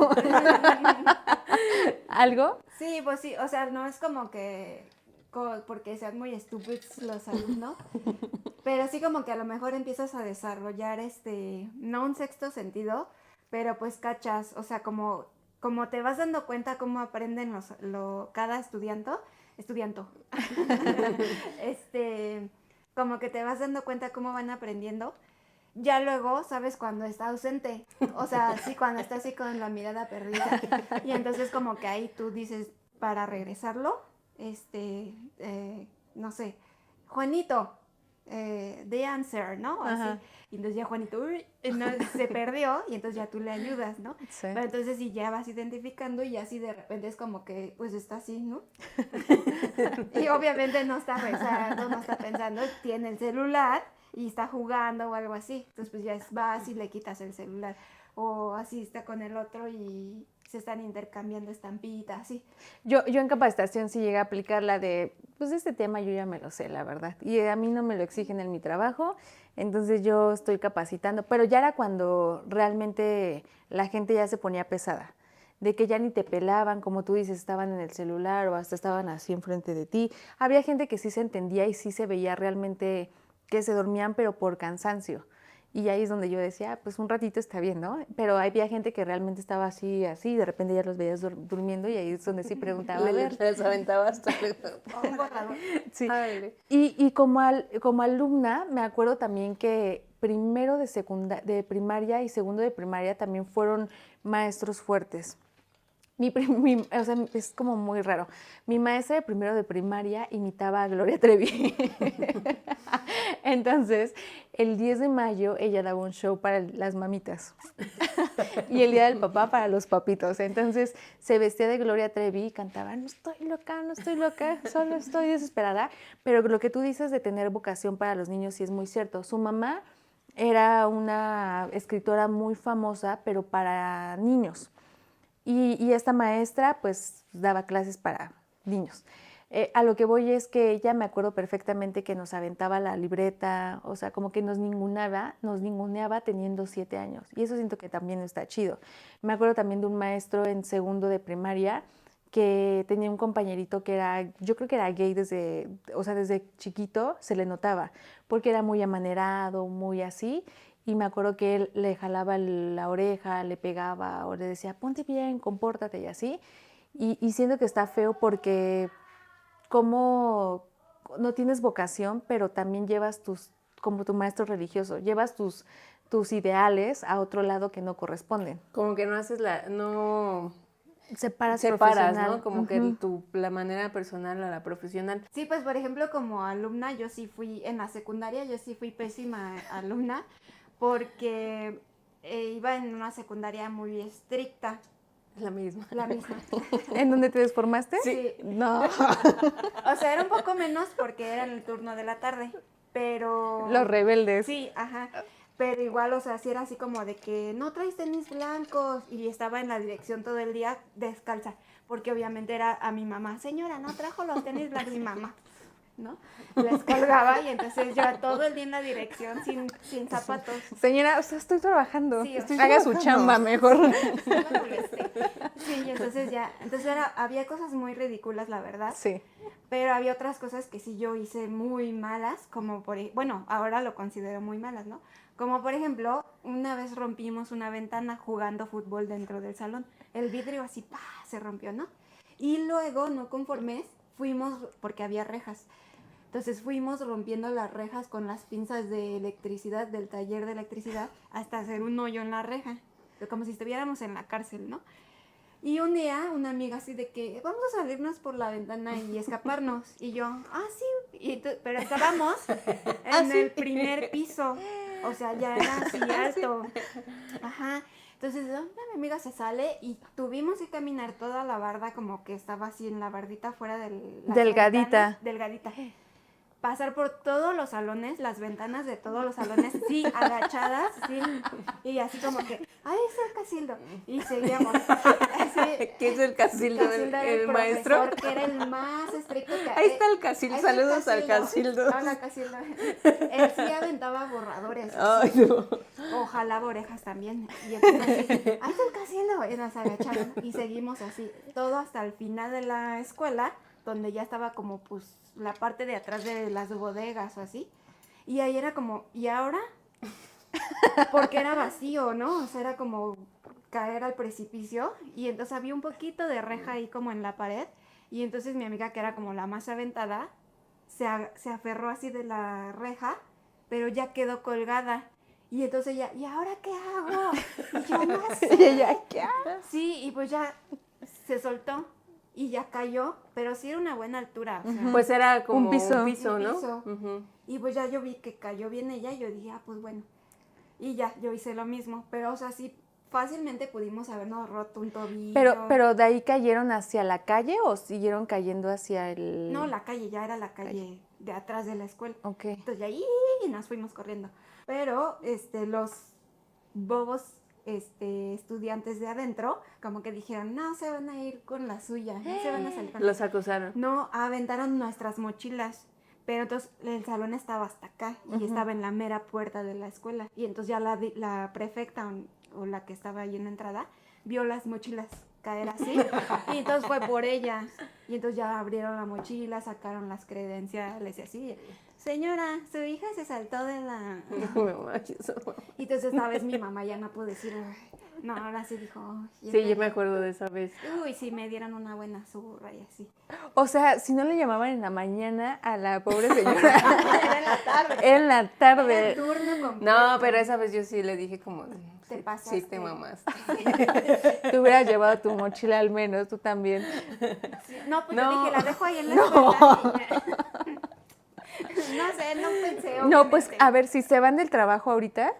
¿Algo? Sí, pues sí, o sea, no es como que porque sean muy estúpidos los alumnos, pero sí como que a lo mejor empiezas a desarrollar no un sexto sentido, pero pues cachas, o sea, como te vas dando cuenta cómo aprenden cada estudiante, como que te vas dando cuenta cómo van aprendiendo. Ya luego sabes cuando está ausente, o sea, sí, cuando está así con la mirada perdida, y entonces como que ahí tú dices, para regresarlo, no sé, Juanito, the answer, ¿no? Así. Ajá. Y entonces ya Juanito no, se perdió y entonces ya tú le ayudas, ¿no? Sí. Pero entonces si ya vas identificando y así de repente es como que pues está así, ¿no? Y obviamente no está rezando, no está pensando, tiene el celular y está jugando o algo así. Entonces pues ya vas y le quitas el celular. O así está con el otro y se están intercambiando estampitas, así. Yo en capacitación sí llegué a aplicar la de, pues este tema yo ya me lo sé, la verdad. Y a mí no me lo exigen en mi trabajo, entonces yo estoy capacitando. Pero ya era cuando realmente la gente ya se ponía pesada, de que ya ni te pelaban, como tú dices, estaban en el celular o hasta estaban así enfrente de ti. Había gente que sí se entendía y sí se veía realmente que se dormían, pero por cansancio. Y ahí es donde yo decía, pues un ratito está bien, ¿no? Pero había gente que realmente estaba así, y de repente ya los veías durmiendo y ahí es donde sí preguntaba, a ver. Les aventaba hasta Un borrador. Sí. Padre. Y como alumna, me acuerdo también que primero de primaria y segundo de primaria también fueron maestros fuertes. O sea, es como muy raro. Mi maestra de primero de primaria imitaba a Gloria Trevi. Entonces, el 10 de mayo ella daba un show para las mamitas y el día del papá para los papitos. Entonces, se vestía de Gloria Trevi y cantaba, no estoy loca, solo estoy desesperada. Pero lo que tú dices de tener vocación para los niños sí es muy cierto. Su mamá era una escritora muy famosa, pero para niños. Y esta maestra pues daba clases para niños. A lo que voy es que ella me acuerdo perfectamente que nos aventaba la libreta, o sea, como que nos ninguneaba teniendo 7 años. Y eso siento que también está chido. Me acuerdo también de un maestro en segundo de primaria que tenía un compañerito que era, yo creo que era gay desde chiquito se le notaba, porque era muy amanerado, muy así. Y me acuerdo que él le jalaba la oreja, le pegaba o le decía, ponte bien, compórtate y así. Y siento que está feo porque como no tienes vocación, pero también llevas como tu maestro religioso, llevas tus ideales a otro lado que no corresponden. Como que no haces no Separas separas, ¿no? Como Ujú. que la manera personal a la profesional. Sí, pues por ejemplo como alumna, yo sí fui, en la secundaria yo sí fui pésima alumna porque iba en una secundaria muy estricta, La misma. la misma. ¿En dónde te desformaste? Sí. No. O sea, era un poco menos porque era en el turno de la tarde, pero... Los rebeldes. Sí, ajá. Pero igual, o sea, sí era así como de que no traes tenis blancos y estaba en la dirección todo el día descalza, porque obviamente era a mi mamá, señora, no trajo los tenis blancos, mi mamá, ¿no? Les colgaba y entonces yo todo el día en la dirección sin zapatos. Señora, o sea, estoy trabajando. Sí, Haga su chamba mejor. No me molesté. Sí, y entonces había cosas muy ridículas, la verdad. Sí. Pero había otras cosas que sí yo hice muy malas, como bueno, ahora lo considero muy malas, ¿no? Como por ejemplo, una vez rompimos una ventana jugando fútbol dentro del salón. El vidrio así, ¡pah!, se rompió, ¿no? Y luego, no conformes, fuimos, porque había rejas. Entonces fuimos rompiendo las rejas con las pinzas de electricidad, del taller de electricidad, hasta hacer un hoyo en la reja. Como si estuviéramos en la cárcel, ¿no? Y un día, una amiga así de que, vamos a salirnos por la ventana y escaparnos. Y yo, sí. Pero estábamos en el primer piso. O sea, ya era así alto. Ajá. Entonces, una amiga se sale y tuvimos que caminar toda la barda como que estaba así en la bardita fuera de la Delgadita. Delgadita. Pasar por todos los salones, las ventanas de todos los salones, sí, agachadas, sí, y así como que, ahí está el casildo, y seguíamos. Así, ¿Qué es el casildo? era ¿El maestro? profesor, que era el más estricto que Ahí está el casildo, ahí está el saludos al casildo. Hola, casildo. Él sí aventaba borradores. Ay, no. O jalaba orejas también. Y entonces, ahí está el casildo, y nos agacharon, y seguimos así, todo hasta el final de la escuela, donde ya estaba como pues la parte de atrás de las bodegas o así. Y ahí era como, ¿y ahora? Porque era vacío, ¿no? O sea, era como caer al precipicio. Y entonces había un poquito de reja ahí como en la pared. Y entonces mi amiga, que era como la más aventada, se aferró así de la reja, pero ya quedó colgada. Y entonces ya, ¿y ahora qué hago? Y yo no sé. Y ella, ¿qué? Sí, y pues ya se soltó. y ya cayó, pero sí era una buena altura, o sea, Pues era como Un piso. un piso, Un ¿no? piso. Ujú. y pues ya yo vi que cayó bien ella y yo dije, pues bueno, y ya, yo hice lo mismo, pero o sea, sí, fácilmente pudimos habernos roto un tobillo. Pero ¿de ahí cayeron hacia la calle o siguieron cayendo hacia el...? No, la calle, ya era la calle de atrás de la escuela. Ok. Entonces ya ahí nos fuimos corriendo. Pero los bobos estudiantes de adentro, como que dijeron, no, se van a ir con la suya, no se van a salir con la Los acusaron. No, aventaron nuestras mochilas. Pero entonces el salón estaba hasta acá y estaba en la mera puerta de la escuela. Y entonces ya la prefecta o la que estaba ahí en la entrada vio las mochilas caer así y entonces fue por ella. Y entonces ya abrieron la mochila, sacaron las credenciales y así. Señora, su hija se saltó de la... Y entonces esta vez mi mamá ya no pudo decir, "Ay". No, ahora sí dijo, "Ay", Sí, yo me acuerdo de esa vez. Uy, sí, me dieron una buena zurra y así. O sea, si no le llamaban en la mañana a la pobre señora. Era en la tarde. En la Era tarde. el turno completo. No, pero esa vez yo sí le dije como, Te sí, pasaste. sí te mamaste. Tú hubieras llevado tu mochila al menos, tú también. Sí, no, pues No. yo dije, la dejo ahí en la escuela. No sé, no pensé. No, pues obviamente. a ver, si se van del trabajo ahorita,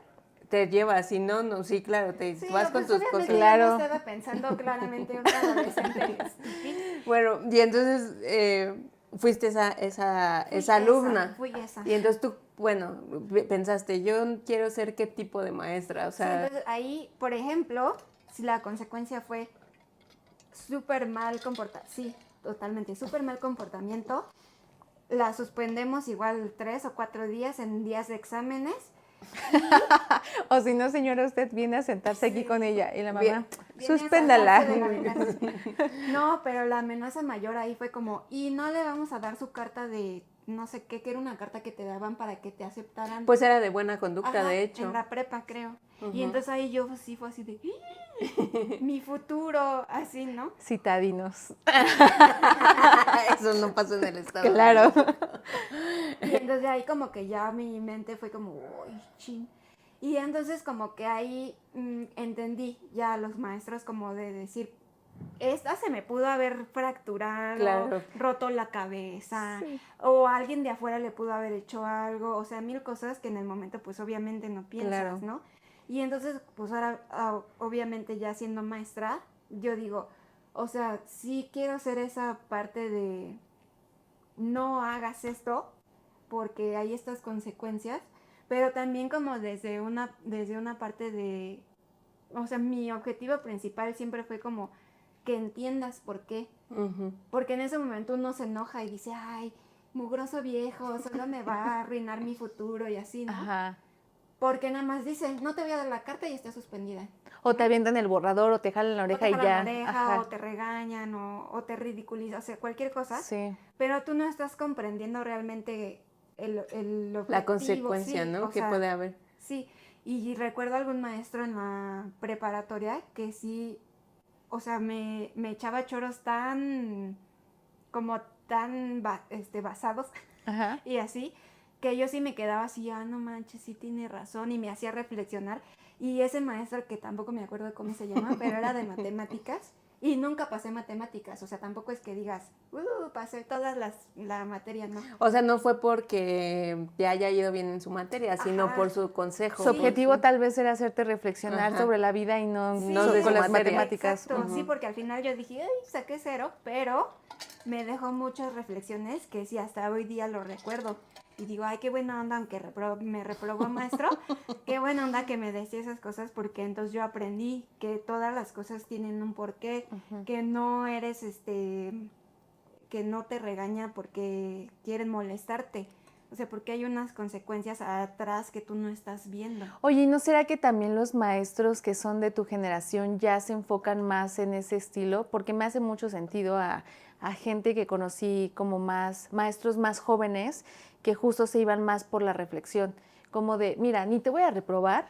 Te llevas, si no, no, sí, claro, te Sí, vas pues con tus obviamente cosas. yo Claro. no estaba pensando claramente una adolescente. Bueno, y entonces fuiste esa alumna. Fui esa. Y entonces tú, bueno, pensaste, yo quiero ser qué tipo de maestra, o Sí, sea, entonces ahí, por ejemplo, si la consecuencia fue súper mal comportamiento, sí, totalmente, súper mal comportamiento, la suspendemos igual 3 o 4 días en días de exámenes. o si no, señora, usted viene a sentarse aquí Sí. con ella y la mamá, Bien. Viene a suspéndala. saltarse de la amenaza. No, pero la amenaza mayor ahí fue como, y no le vamos a dar su carta de no sé qué, que era una carta que te daban para que te aceptaran. pues era de buena conducta, Ajá, de hecho. en la prepa, creo. Ujú. Y entonces ahí yo sí fue así de, mi futuro, así, ¿no? Citadinos. Eso no pasa en el estado. Claro. Y entonces ahí como que ya mi mente fue como, uy, chin. Y entonces como que ahí entendí ya a los maestros como de decir, esta se me pudo haber fracturado, Claro. roto la cabeza, o alguien de afuera le pudo haber hecho algo, o sea, mil cosas que en el momento pues obviamente no piensas, Claro. ¿no? Y entonces pues ahora obviamente ya siendo maestra, yo digo, o sea, sí quiero ser esa parte de no hagas esto porque hay estas consecuencias, pero también como desde una parte de, o sea, mi objetivo principal siempre fue como que entiendas por qué. Ujú. Porque en ese momento uno se enoja y dice, ay, mugroso viejo, solo me va a arruinar mi futuro y así, ¿no? Ajá. Porque nada más dice, no te voy a dar la carta y está suspendida. O te avientan el borrador o te jalan la oreja o te y jalan ya. la oreja, Ajá. o te regañan, o te ridiculizan, o sea, cualquier cosa. Sí. Pero tú no estás comprendiendo realmente el objetivo. La consecuencia, sí, ¿no? o Que sea, puede haber. Sí, y recuerdo algún maestro en la preparatoria que sí, o sea, me echaba choros tan, como tan basados Ajá. y así, que yo sí me quedaba así, no manches, sí tiene razón, y me hacía reflexionar. Y ese maestro, que tampoco me acuerdo de cómo se llama, pero era de matemáticas, y nunca pasé matemáticas, o sea, tampoco es que digas, pasé todas la materia, ¿no? O sea, no fue porque te haya ido bien en su materia, sino Ajá. por su consejo. Su por objetivo su- tal vez era hacerte reflexionar Ajá. sobre la vida y no, Sí, no de con su las materia. matemáticas. Exacto, Ujú. sí, porque al final yo dije, ay, saqué 0, pero me dejó muchas reflexiones que sí, hasta hoy día lo recuerdo. Y digo, ay, qué buena onda, aunque me reprobó maestro, qué buena onda que me decía esas cosas, porque entonces yo aprendí que todas las cosas tienen un porqué, que no eres, que no te regaña porque quieren molestarte. O sea, porque hay unas consecuencias atrás que tú no estás viendo. Oye, ¿y no será que también los maestros que son de tu generación ya se enfocan más en ese estilo? Porque me hace mucho sentido a gente que conocí como más, maestros más jóvenes que justo se iban más por la reflexión, como de, mira, ni te voy a reprobar,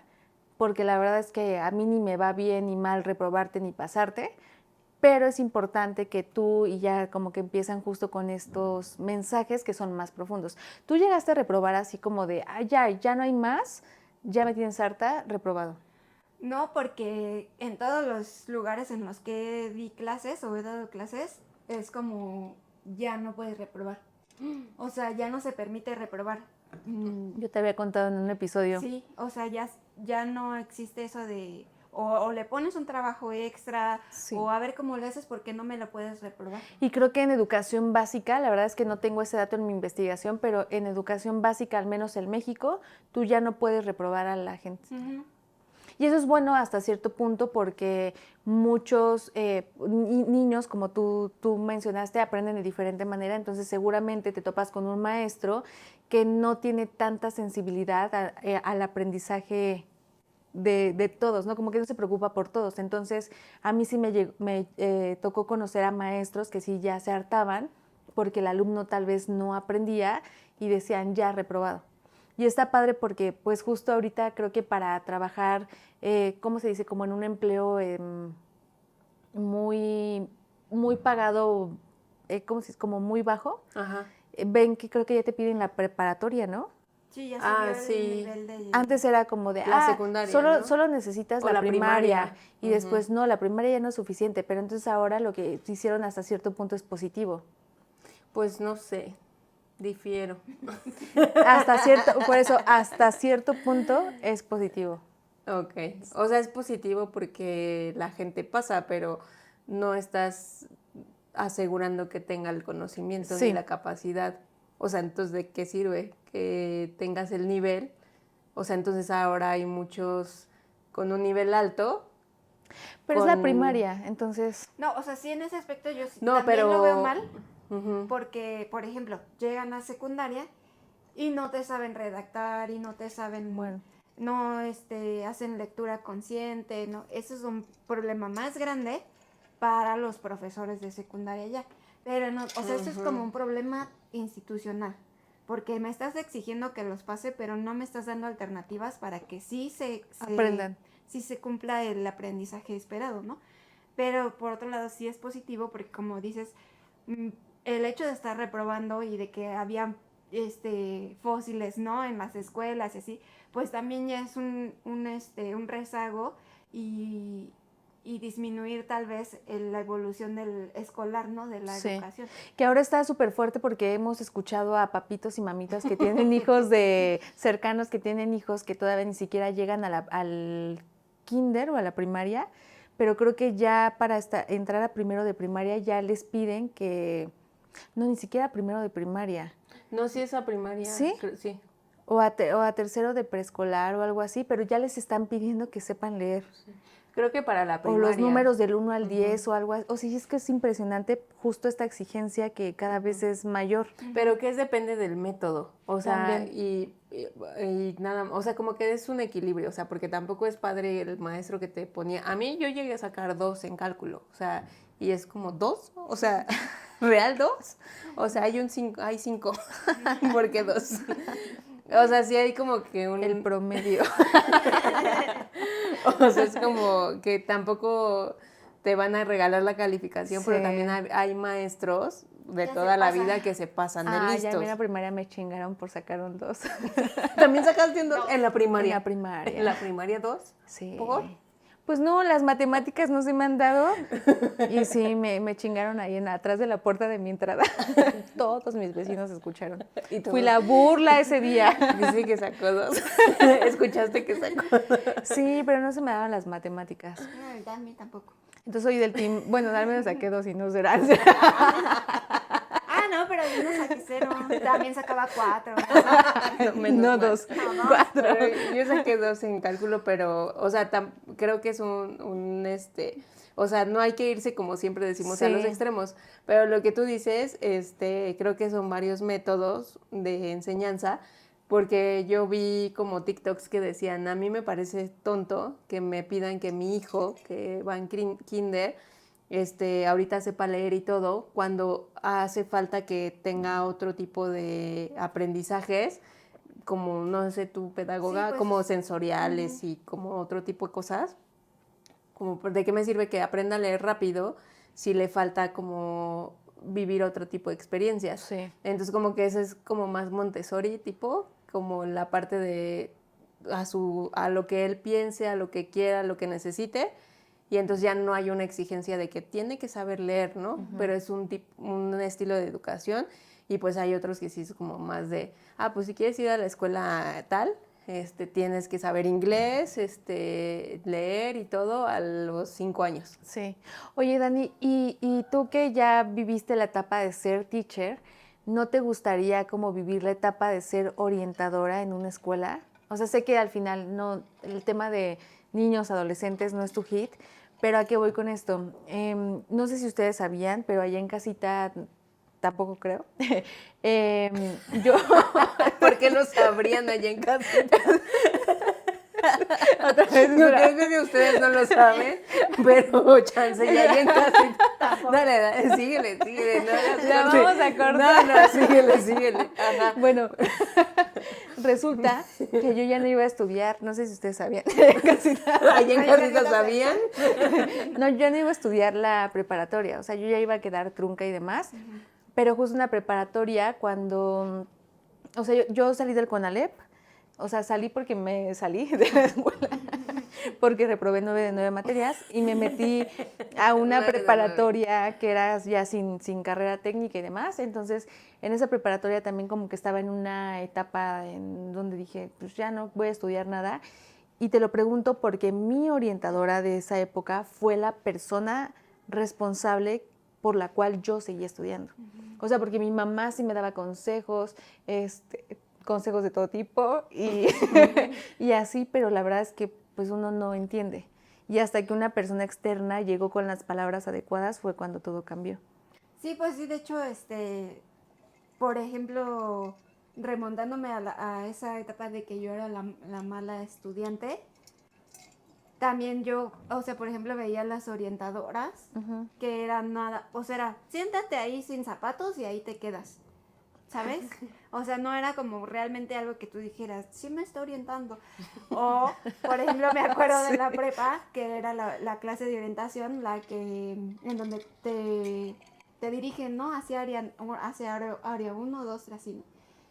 porque la verdad es que a mí ni me va bien ni mal reprobarte ni pasarte, pero es importante que tú y ya como que empiezan justo con estos mensajes que son más profundos. ¿Tú llegaste a reprobar así como de, ya no hay más, ya me tienes harta, reprobado? No, porque en todos los lugares en los que di clases o he dado clases, es como ya no puedes reprobar. O sea, ya no se permite reprobar. Yo te había contado en un episodio. Sí, o sea, ya no existe eso de o le pones un trabajo extra Sí. o a ver cómo lo haces porque no me lo puedes reprobar. Y creo que en educación básica, la verdad es que no tengo ese dato en mi investigación, pero en educación básica, al menos en México, tú ya no puedes reprobar a la gente. Ujú. Y eso es bueno hasta cierto punto porque muchos niños, como tú mencionaste, aprenden de diferente manera, entonces seguramente te topas con un maestro que no tiene tanta sensibilidad al aprendizaje de todos, ¿no? Como que no se preocupa por todos. Entonces, a mí sí me tocó conocer a maestros que sí ya se hartaban porque el alumno tal vez no aprendía y decían ya reprobado. Y está padre porque, pues justo ahorita creo que para trabajar, ¿cómo se dice? Como en un empleo muy pagado, ¿cómo se dice? Como muy bajo. Ajá. Ven que creo que ya te piden la preparatoria, ¿no? Sí, ya Ah, subió sí. el nivel de... Antes era como de, La secundaria, ¿no? solo necesitas O la la primaria. primaria. Y después, no, la primaria ya no es suficiente. Pero entonces ahora lo que hicieron hasta cierto punto es positivo. Pues no sé, difiero. Por eso, hasta cierto punto es positivo. Ok, o sea, es positivo porque la gente pasa, pero no estás asegurando que tenga el conocimiento Sí. ni la capacidad. O sea, entonces, ¿de qué sirve que tengas el nivel? O sea, entonces ahora hay muchos con un nivel alto. Pero es la con- primaria, entonces... No, o sea, sí, en ese aspecto yo sí No, también pero... lo veo mal, Ujú. porque, por ejemplo, llegan a secundaria y no te saben redactar y no te saben, Bueno. no hacen lectura consciente, no, eso es un problema más grande para los profesores de secundaria ya. Pero no, o sea, eso es como un problema institucional, porque me estás exigiendo que los pase, pero no me estás dando alternativas para que sí Aprendan. sí se cumpla el aprendizaje esperado, ¿no? Pero por otro lado sí es positivo porque como dices, el hecho de estar reprobando y de que había fósiles, ¿no? En las escuelas y así, pues también ya es un rezago y disminuir tal vez la evolución del escolar, ¿no? De la Sí. educación. Que ahora está súper fuerte porque hemos escuchado a papitos y mamitas que tienen hijos cercanos que tienen hijos que todavía ni siquiera llegan al kinder o a la primaria, pero creo que ya para entrar a primero de primaria ya les piden que, no, ni siquiera primero de primaria, No, sí es a primaria. ¿Sí? Sí. o a tercero de preescolar o algo así, pero ya les están pidiendo que sepan leer. Creo que para la O primaria. los números del 1 al 10 o algo así. O sea, es que es impresionante justo esta exigencia que cada vez es mayor. Pero que depende del método, o sea, También. y nada, o sea, como que es un equilibrio, o sea, porque tampoco es padre el maestro que te ponía, a mí yo llegué a sacar 2 en cálculo, o sea, y es como 2, o sea, ¿real 2? O sea, hay 5, ¿por qué 2? O sea, sí hay como que El promedio. o sea, es como que tampoco te van a regalar la calificación, pero Sí. también hay maestros de Que se toda la pasan. vida que se pasan de Ya listos. a mí en la primaria me chingaron por sacar un 2. ¿También sacaste un 2? En la primaria. En la primaria. ¿En la primaria 2? Sí. ¿Por? Pues no, las matemáticas no se me han dado. Y sí, me chingaron ahí atrás de la puerta de mi entrada. Todos mis vecinos escucharon. Y tú- Fui la burla ese día. Dice que sacó 2. ¿Escuchaste que sacó 2? Sí, pero no se me daban las matemáticas. No, a mí tampoco. Entonces soy del team, bueno, al menos saqué 2 y no serán. Ah, no, pero yo no saqué 0. También sacaba 4. No 2, 4. Yo saqué 2 en cálculo, pero, o sea, creo que es o sea, no hay que irse como siempre decimos a Sí. los extremos, pero lo que tú dices, creo que son varios métodos de enseñanza, porque yo vi como TikToks que decían, a mí me parece tonto que me pidan que mi hijo, que va en kinder, ahorita sepa leer y todo, cuando hace falta que tenga otro tipo de aprendizajes, como, no sé, tu pedagoga, Sí, pues, como sensoriales y como otro tipo de cosas. Como, ¿de qué me sirve que aprenda a leer rápido si le falta como vivir otro tipo de experiencias? Sí. Entonces, como que eso es como más Montessori tipo, como la parte de a lo que él piense, a lo que quiera, a lo que necesite, y entonces ya no hay una exigencia de que tiene que saber leer, ¿no? Pero es un estilo de educación, y pues hay otros que sí es como más de, pues si quieres ir a la escuela tal, tienes que saber inglés, leer y todo a los 5 años. Sí. Oye, Dani, y tú que ya viviste la etapa de ser teacher, ¿no te gustaría como vivir la etapa de ser orientadora en una escuela? O sea, sé que al final no, el tema de niños, adolescentes no es tu hit, pero ¿a qué voy con esto? No sé si ustedes sabían, pero allá en casita, tampoco creo, yo... ¿Por qué lo sabrían allá en casa? Otra vez, Yo creo que ustedes no lo saben, pero chance ya allá en casa. Dale, síguele. La vamos a cortar. No, síguele. Ajá. Bueno, resulta que yo ya no iba a estudiar, no sé si ustedes sabían. Allá en casita sabían. No, yo no iba a estudiar la preparatoria, o sea, yo ya iba a quedar trunca y demás, pero justo en la preparatoria cuando, o sea, yo salí del CONALEP, o sea, salí porque me salí de la escuela, porque reprobé 9 de 9 materias y me metí a una 9 de preparatoria que era ya sin carrera técnica y demás. Entonces, en esa preparatoria también como que estaba en una etapa en donde dije, pues ya no voy a estudiar nada. Y te lo pregunto porque mi orientadora de esa época fue la persona responsable por la cual yo seguía estudiando. O sea, porque mi mamá sí me daba consejos, consejos de todo tipo y así, pero la verdad es que pues uno no entiende. Y hasta que una persona externa llegó con las palabras adecuadas fue cuando todo cambió. Sí, pues sí, de hecho, por ejemplo, remontándome a esa etapa de que yo era la mala estudiante, también yo, o sea, por ejemplo, veía las orientadoras que eran nada, o sea, era, siéntate ahí sin zapatos y ahí te quedas, ¿sabes? O sea, no era como realmente algo que tú dijeras, sí me está orientando. O, por ejemplo, me acuerdo de la prepa, que era la clase de orientación, en donde te dirigen, ¿no? Hacia área 1, 2, 3, así, ¿no?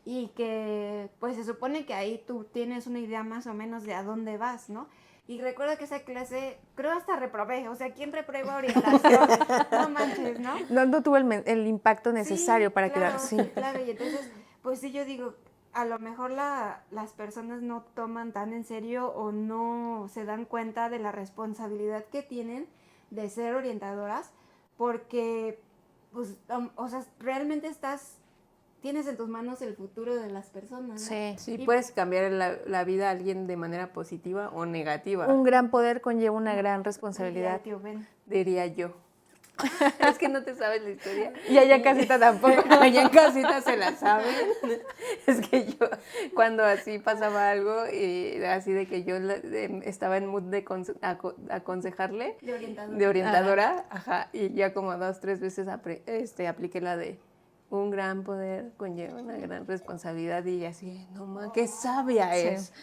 Y que, pues, se supone que ahí tú tienes una idea más o menos de a dónde vas, ¿no? Y recuerdo que esa clase, creo hasta reprobé, o sea, ¿quién reprueba orientación? No manches, ¿no? No tuvo el impacto necesario Sí, para claro, quedar, sí. Claro, y entonces, pues sí, yo digo, a lo mejor las personas no toman tan en serio o no se dan cuenta de la responsabilidad que tienen de ser orientadoras, porque, pues, o sea, realmente tienes en tus manos el futuro de las personas, ¿no? Sí. Sí, Y- puedes cambiar la vida a alguien de manera positiva o negativa, Un gran poder conlleva una gran Diría responsabilidad. el tío Ben. diría yo. Es que no te sabes la historia. Y allá en casita tampoco. Allá en casita se la saben. Es que yo, cuando así pasaba algo, y así de que yo estaba en mood de aconsejarle, De orientadora. de orientadora, ajá, y ya como 2, 3 veces apliqué la de un gran poder conlleva una gran responsabilidad, y así, no más, qué sabia Sí. es.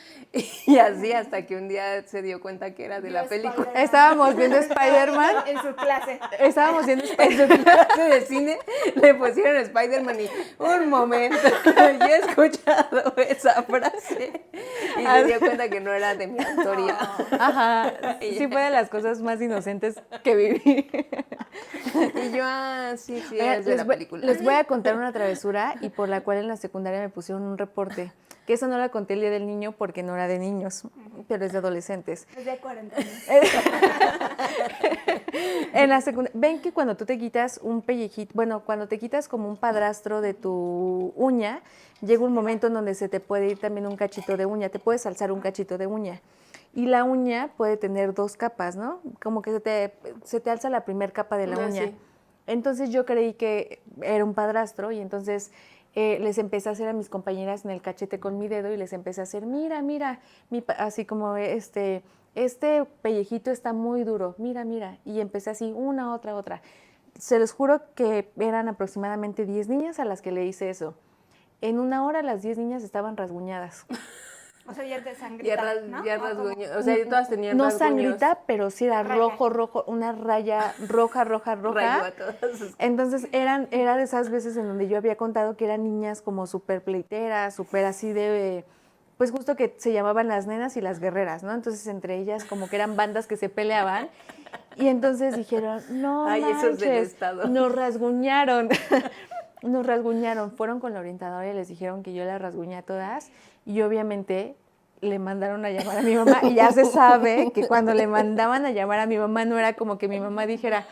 Y así hasta que un día se dio cuenta que era de la Vio película. Spider-Man. Estábamos viendo Spider-Man. En su clase. Estábamos viendo En Spider-Man. su clase de cine le pusieron Spider-Man y un momento, yo he escuchado esa frase y se dio cuenta que no era de mi autoría. Ajá. Sí fue de las cosas más inocentes que viví. Y yo, sí, Oigan, es de la película. les voy a contar una travesura y por la cual en la secundaria me pusieron un reporte. Que eso no la conté el día del niño porque no era de niños, pero es de adolescentes. Es de 40 años. En la secundaria, ven que cuando tú te quitas un pellejito, bueno, cuando te quitas como un padrastro de tu uña, llega un momento en donde se te puede ir también un cachito de uña, te puedes alzar un cachito de uña. Y la uña puede tener 2 capas, ¿no? Como que se te alza la primera capa de la uña. Sí. Entonces yo creí que era un padrastro y entonces les empecé a hacer a mis compañeras en el cachete con mi dedo y les empecé a hacer, mira, así como este pellejito está muy duro, mira. Y empecé así, una, otra. Se los juro que eran aproximadamente 10 niñas a las que le hice eso. En 1 hora las 10 niñas estaban rasguñadas. O sea, ya te sangrita, ¿no? Ya ¿O cómo? rasguño. O sea, todas tenían No rasguños. sangrita, pero sí era Raya. rojo, una raya roja. Rayó a todas. Entonces era de esas veces en donde yo había contado que eran niñas como súper pleiteras, súper así de, pues justo que se llamaban las nenas y las guerreras, ¿no? Entonces entre ellas como que eran bandas que se peleaban Y entonces dijeron, no Ay, esos del manches, estado. nos rasguñaron. Nos rasguñaron. Fueron con la orientadora y les dijeron que yo las rasguñé a todas. Y obviamente le mandaron a llamar a mi mamá. Y ya se sabe que cuando le mandaban a llamar a mi mamá no era como que mi mamá dijera,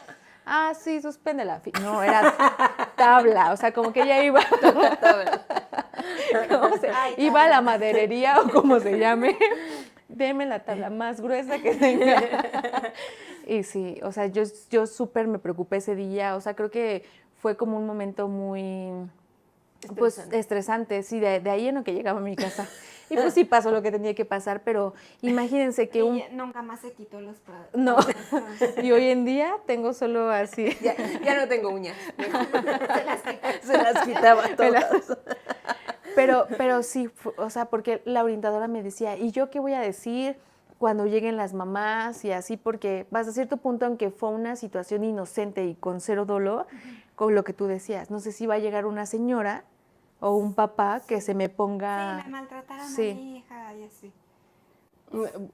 ah, sí, suspéndela. No, era tabla. O sea, como que ella iba... iba a la maderería o como se llame. Deme la tabla más gruesa que tenga. Y sí, o sea, yo súper me preocupé ese día. O sea, creo que fue como un momento muy, pues, estresante. Sí, de ahí en lo que llegaba a mi casa. Y pues sí pasó lo que tenía que pasar, pero imagínense que Y nunca más se quitó los padres. No, y hoy en día tengo solo así. Ya no tengo uñas. Se las quitaba todas. Pero sí, o sea, porque la orientadora me decía, ¿y yo qué voy a decir cuando lleguen las mamás y así? Porque vas a cierto punto, aunque fue una situación inocente y con cero dolo, con lo que tú decías, no sé si va a llegar una señora o un papá que se me ponga... Sí, me maltrataron a Sí. mi hija y así.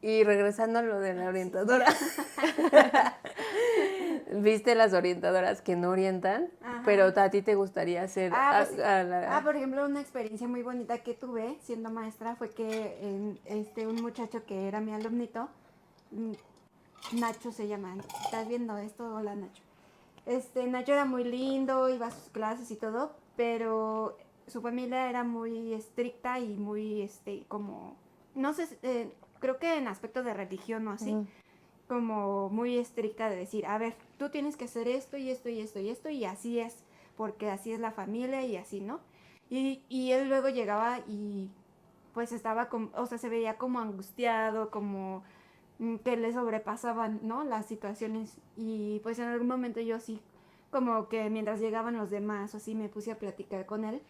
Y regresando a lo de la orientadora, ¿viste las orientadoras que no orientan? Ajá. Pero a ti te gustaría hacer... Por ejemplo, una experiencia muy bonita que tuve siendo maestra fue que un muchacho que era mi alumnito, Nacho se llama, ¿estás viendo esto? Hola, Nacho. Nacho era muy lindo, iba a sus clases y todo, pero su familia era muy estricta y muy, como, no sé, creo que en aspecto de religión o así, como muy estricta de decir, a ver, tú tienes que hacer esto y esto y esto y esto y así es, porque así es la familia y así, ¿no? Y él luego llegaba y pues estaba, o sea, se veía como angustiado, como que le sobrepasaban, ¿no? Las situaciones y pues en algún momento yo sí, como que mientras llegaban los demás o así me puse a platicar con él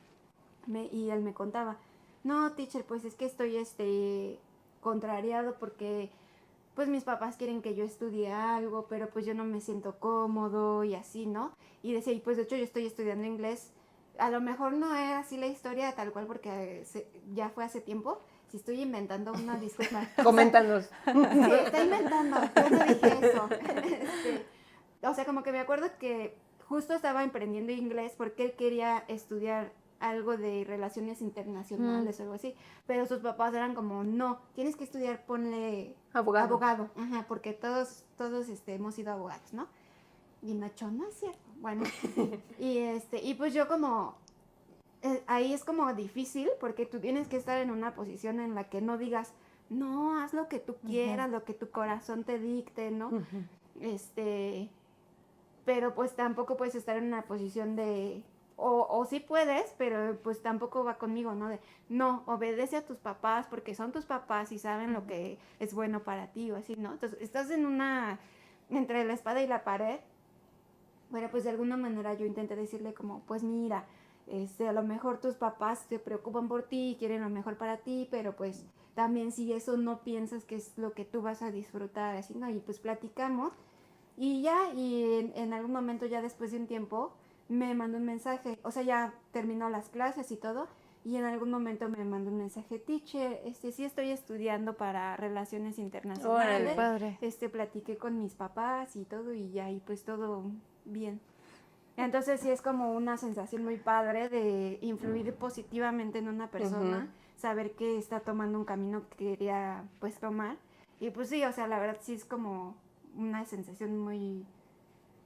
y él me contaba, no, teacher, pues es que estoy contrariado porque pues mis papás quieren que yo estudie algo, pero pues yo no me siento cómodo y así, ¿no? Y decía, y pues de hecho yo estoy estudiando inglés, a lo mejor no es así la historia tal cual porque ya fue hace tiempo, si estoy inventando una disculpa. Coméntanos. Sí, está inventando, yo no dije eso. O sea, como que me acuerdo que justo estaba emprendiendo inglés porque él quería estudiar algo de relaciones internacionales o algo así, pero sus papás eran como, no, tienes que estudiar, ponle abogado, ajá, porque todos hemos sido abogados, ¿no? Y Nacho, no es cierto, bueno, y pues yo como, ahí es como difícil porque tú tienes que estar en una posición en la que no digas, no, haz lo que tú quieras, lo que tu corazón te dicte, ¿no? Pero pues tampoco puedes estar en una posición de, o sí puedes, pero pues tampoco va conmigo, ¿no? De, no, obedece a tus papás porque son tus papás y saben lo que es bueno para ti o así, ¿no? Entonces estás entre la espada y la pared. Bueno, pues de alguna manera yo intenté decirle como, pues mira, a lo mejor tus papás se preocupan por ti y quieren lo mejor para ti, pero pues también si eso no piensas que es lo que tú vas a disfrutar, así, ¿no? Y pues platicamos y ya, y en algún momento ya después de un tiempo me mandó un mensaje, o sea, ya terminó las clases y todo, y en algún momento me mandó un mensaje, teacher, sí estoy estudiando para relaciones internacionales, padre. Platiqué con mis papás y todo, y ya, y pues todo bien. Entonces sí es como una sensación muy padre de influir positivamente en una persona, saber que está tomando un camino que quería pues tomar, y pues sí, o sea, la verdad sí es como una sensación muy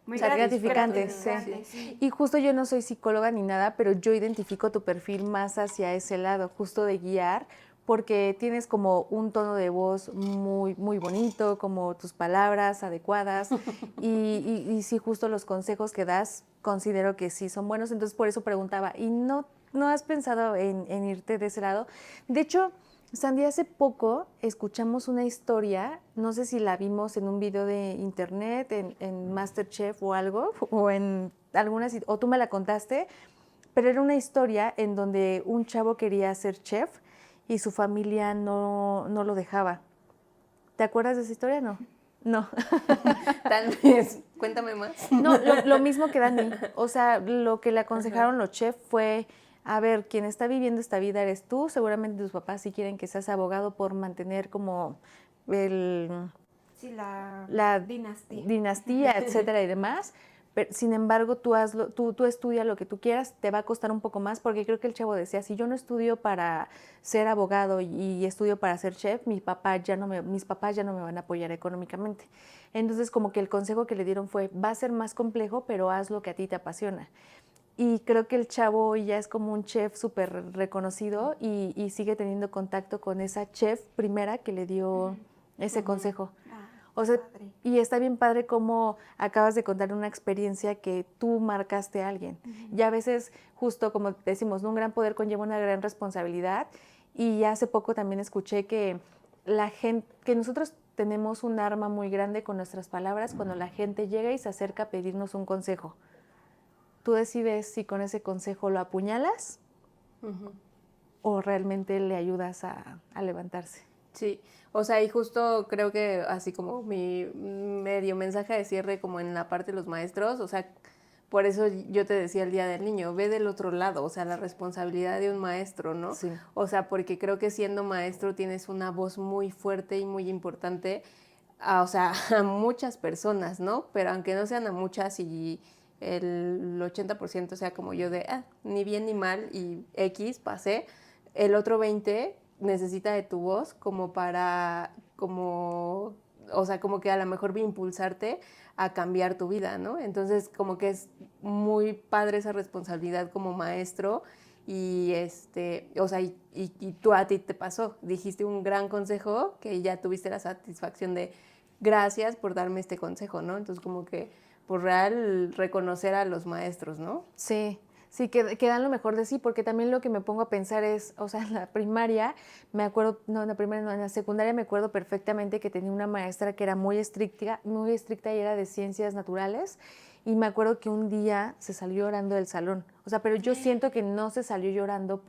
gratificante, sí. sí. Y justo yo no soy psicóloga ni nada, pero yo identifico tu perfil más hacia ese lado, justo de guiar, porque tienes como un tono de voz muy, muy bonito, como tus palabras adecuadas, y sí, justo los consejos que das, considero que sí son buenos, entonces por eso preguntaba, ¿y no has pensado en irte de ese lado? De hecho, Sandy, hace poco escuchamos una historia, no sé si la vimos en un video de internet, en MasterChef o algo, o en algunas, o tú me la contaste, pero era una historia en donde un chavo quería ser chef y su familia no lo dejaba. ¿Te acuerdas de esa historia? No. No. Tal vez. Cuéntame más. No, lo mismo que Dani. O sea, lo que le aconsejaron los chefs fue, a ver, quien está viviendo esta vida eres tú, seguramente tus papás sí quieren que seas abogado por mantener como Sí, la la dinastía. dinastía, etcétera y demás. Pero, sin embargo, tú hazlo, tú estudia lo que tú quieras, te va a costar un poco más, porque creo que el chavo decía, si yo no estudio para ser abogado y estudio para ser chef, mis papás ya no me van a apoyar económicamente. Entonces, como que el consejo que le dieron fue, va a ser más complejo, pero haz lo que a ti te apasiona. Y creo que el chavo hoy ya es como un chef súper reconocido y sigue teniendo contacto con esa chef primera que le dio ese consejo. Ah, O sea, padre. y está bien padre cómo acabas de contar una experiencia que tú marcaste a alguien. Y a veces, justo como decimos, ¿no? Un gran poder conlleva una gran responsabilidad. Y hace poco también escuché que que nosotros tenemos un arma muy grande con nuestras palabras cuando la gente llega y se acerca a pedirnos un consejo. Tú decides si con ese consejo lo apuñalas o realmente le ayudas a levantarse. Sí, o sea, y justo creo que así como mi medio mensaje de cierre como en la parte de los maestros, o sea, por eso yo te decía el día del niño, ve del otro lado, o sea, la responsabilidad de un maestro, ¿no? Sí. O sea, porque creo que siendo maestro tienes una voz muy fuerte y muy importante, o sea, a muchas personas, ¿no? Pero aunque no sean a muchas y el 80% sea como yo de, ni bien ni mal y X, pasé, el otro 20 necesita de tu voz como para, como, o sea, como que a lo mejor va a impulsarte a cambiar tu vida, ¿no? Entonces, como que es muy padre esa responsabilidad como maestro y o sea, y tú a ti te pasó, dijiste un gran consejo que ya tuviste la satisfacción de gracias por darme este consejo, ¿no? Entonces, como que por real reconocer a los maestros, ¿no? Sí, sí, que dan lo mejor de sí, porque también lo que me pongo a pensar es, o sea, en la primaria, me acuerdo, no, en la primaria no, en la secundaria me acuerdo perfectamente que tenía una maestra que era muy estricta y era de ciencias naturales, y me acuerdo que un día se salió llorando del salón, o sea, pero yo siento que no se salió llorando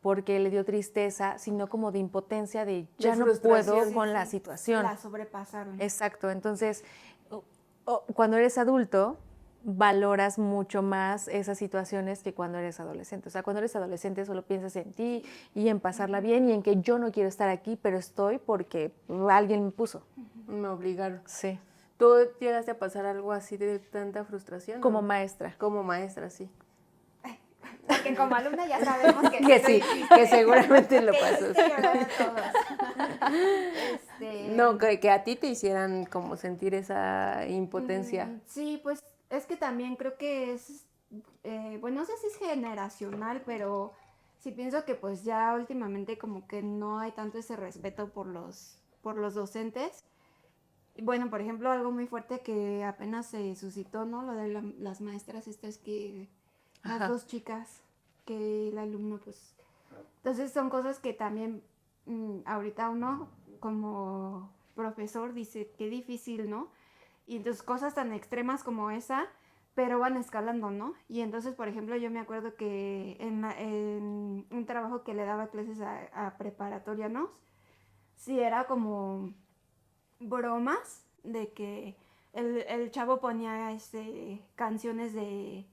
porque le dio tristeza, sino como de impotencia, de ya no frustración. puedo con la situación. La sobrepasaron. Exacto, entonces cuando eres adulto valoras mucho más esas situaciones que cuando eres adolescente. O sea, cuando eres adolescente solo piensas en ti y en pasarla bien y en que yo no quiero estar aquí, pero estoy porque alguien me puso. Me obligaron. Sí, ¿Tú llegaste a pasar algo así de tanta frustración? como ¿no? maestra. Como maestra, sí. Porque como alumna ya sabemos que Que sí, que seguramente lo que pasó. hiciste llorar a todos. No, que a ti te hicieran como sentir esa impotencia. Sí, pues es que también creo que es, bueno, no sé si es generacional, pero sí pienso que pues ya últimamente como que no hay tanto ese respeto por los docentes. Y bueno, por ejemplo, algo muy fuerte que apenas se suscitó, ¿no? Lo de las maestras estas que, las Ajá. dos chicas, que el alumno pues... Entonces son cosas que también ahorita uno como profesor dice, qué difícil, ¿no? Y entonces cosas tan extremas como esa, pero van escalando, ¿no? Y entonces, por ejemplo, yo me acuerdo que en un trabajo que le daba clases a preparatorianos, sí era como bromas de que el chavo ponía canciones de...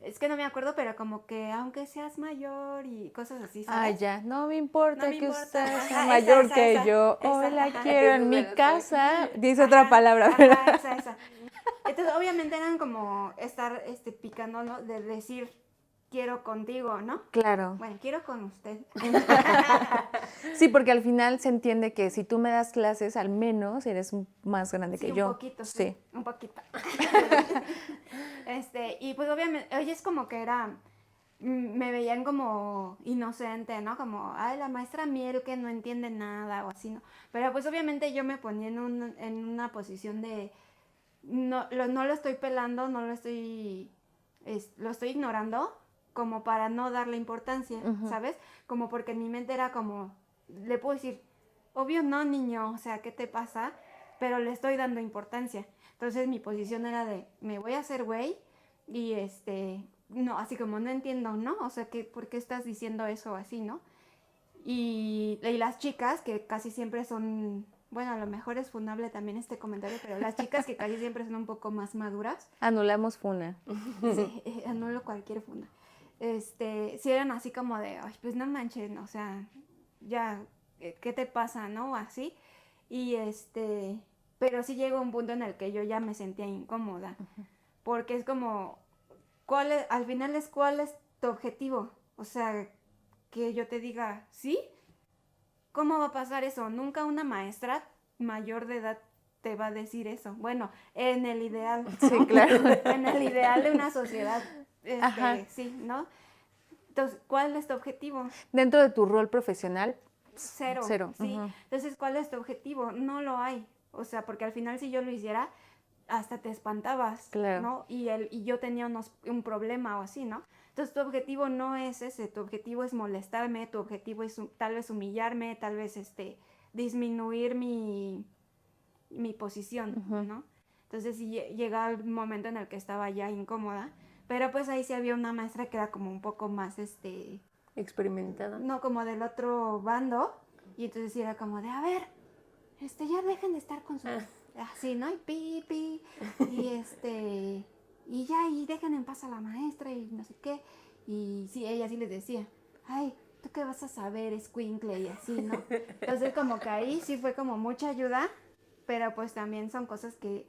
Es que no me acuerdo, pero como que aunque seas mayor y cosas así, Ah, ¿sabes? ya, no me importa No me que importa. usted Ajá, sea esa, mayor esa, que esa, yo. esa, Hoy la ajá. quiero en Eso mi me lo casa. Dice Ajá, otra palabra, ajá, ¿verdad? esa. Entonces, obviamente eran como estar picando, ¿no? De decir, quiero contigo, ¿no? Claro. Bueno, quiero con usted. Sí, porque al final se entiende que si tú me das clases, al menos eres más grande Sí, que un yo. poquito, Sí. un poquito. Y pues obviamente, oye, es como que era, me veían como inocente, ¿no? Como, ay, la maestra Miel que no entiende nada o así, ¿no? Pero pues obviamente yo me ponía en una posición de, no lo estoy pelando, no lo estoy, lo estoy ignorando como para no darle importancia, ¿sabes? Como porque en mi mente era como, le puedo decir, obvio no, niño, o sea, ¿qué te pasa? Pero le estoy dando importancia. Entonces mi posición era de, me voy a hacer güey y no, así como no entiendo, ¿no? O sea, ¿por qué estás diciendo eso así, no? Y las chicas, que casi siempre son, bueno, a lo mejor es funable también este comentario, pero las chicas que casi siempre son un poco más maduras, Anulamos Funa. sí, anulo cualquier funda. Sí eran así como de, ay, pues no manchen, o sea, ya, ¿qué te pasa, no? Así. Y pero sí llegó un punto en el que yo ya me sentía incómoda, porque es como, al final es cuál es tu objetivo, o sea, que yo te diga, ¿sí? ¿Cómo va a pasar eso? Nunca una maestra mayor de edad te va a decir eso. Bueno, en el ideal, ¿no? Sí, claro. En el ideal de una sociedad, Ajá. sí, ¿no? Entonces, ¿cuál es tu objetivo? Dentro de tu rol profesional, Cero. cero. Sí. Ujú. Entonces, ¿cuál es tu objetivo? No lo hay. O sea, porque al final si yo lo hiciera, hasta te espantabas, Claro. ¿no? Y yo tenía un problema o así, ¿no? Entonces tu objetivo no es ese, tu objetivo es molestarme, tu objetivo es tal vez humillarme, tal vez disminuir mi posición, ¿no? Entonces sí llega el momento en el que estaba ya incómoda, pero pues ahí sí había una maestra que era como un poco más, Experimentada. no, como del otro bando, y entonces sí era como de, a ver, ya dejen de estar con su, así, ¿no? Y pi, y ya, y dejen en paz a la maestra y no sé qué, y sí, ella sí les decía, ay, ¿tú qué vas a saber, escuincle? Y así, ¿no? Entonces como que ahí sí fue como mucha ayuda, pero pues también son cosas que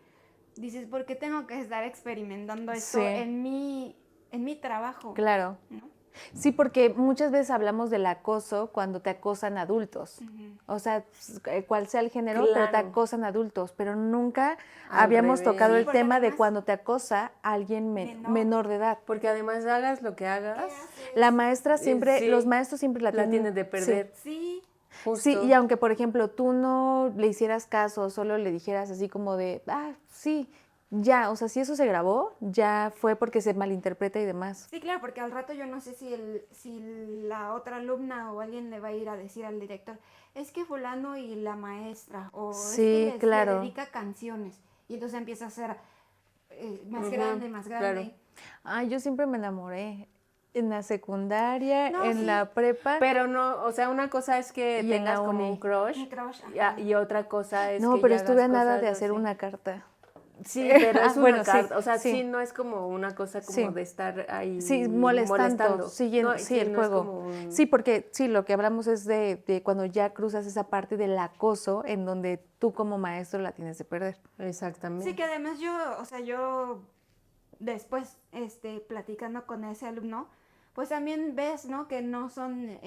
dices, ¿por qué tengo que estar experimentando esto Sí. en mi trabajo? Claro. ¿No? Sí, porque muchas veces hablamos del acoso cuando te acosan adultos. O sea, cual sea el género, pero te Claro. acosan adultos, pero nunca Al habíamos revés. tocado Sí, el porque tema de además- cuando te acosa alguien menor de edad. Porque además hagas lo que hagas, La maestra siempre, sí, los maestros siempre la tienen tienes de sí. perder. Sí, Justo. Sí, y aunque, por ejemplo, tú no le hicieras caso, solo le dijeras así como de, sí, ya, o sea, si eso se grabó, ya fue porque se malinterpreta y demás. sí, claro, porque al rato yo no sé si la otra alumna o alguien le va a ir a decir al director, es que fulano y la maestra, o Sí, es que claro. le dedica canciones, y entonces empieza a ser más Ujú, grande, más grande. Ay, yo siempre me enamoré. En la secundaria, No, en sí. la prepa. Pero no, o sea, una cosa es que Y en tengas la como uni. un crush, Un crush, y otra cosa es No, que pero ya estuve a hagas nada cosas de hacer así. una carta. Sí, pero es una Bueno, sí, carta, o sea, sí. sí, no es como una cosa como Sí. de estar ahí Sí, molestando. Sí, No, sí, el no juego. es como un... Sí, porque sí, lo que hablamos es de cuando ya cruzas esa parte del acoso en donde tú como maestro la tienes de perder. Exactamente. Sí, que además yo después, platicando con ese alumno, pues también ves, ¿no? Que no son,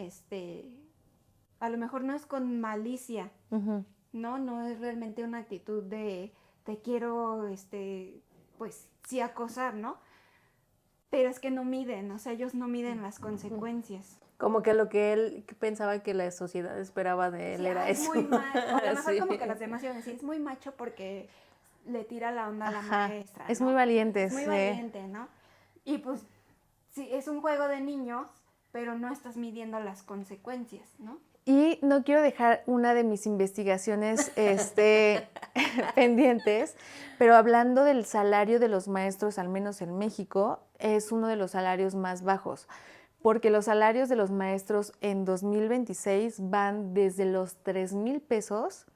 a lo mejor no es con malicia, Ujú. ¿no? No es realmente una actitud de te quiero, pues sí acosar, ¿no? Pero es que no miden, o sea, ellos no miden las consecuencias. Como que lo que él pensaba que la sociedad esperaba de él Sí, era es eso. muy macho, a lo mejor Sí. como que los demás iban a decir, es muy macho porque le tira la onda a la Ajá, maestra, es ¿no? muy valiente, Es muy sí. valiente, ¿no? Y pues, sí, es un juego de niños, pero no estás midiendo las consecuencias, ¿no? Y no quiero dejar una de mis investigaciones pendientes, pero hablando del salario de los maestros, al menos en México, es uno de los salarios más bajos, porque los salarios de los maestros en 2026 van desde los 3,000 pesos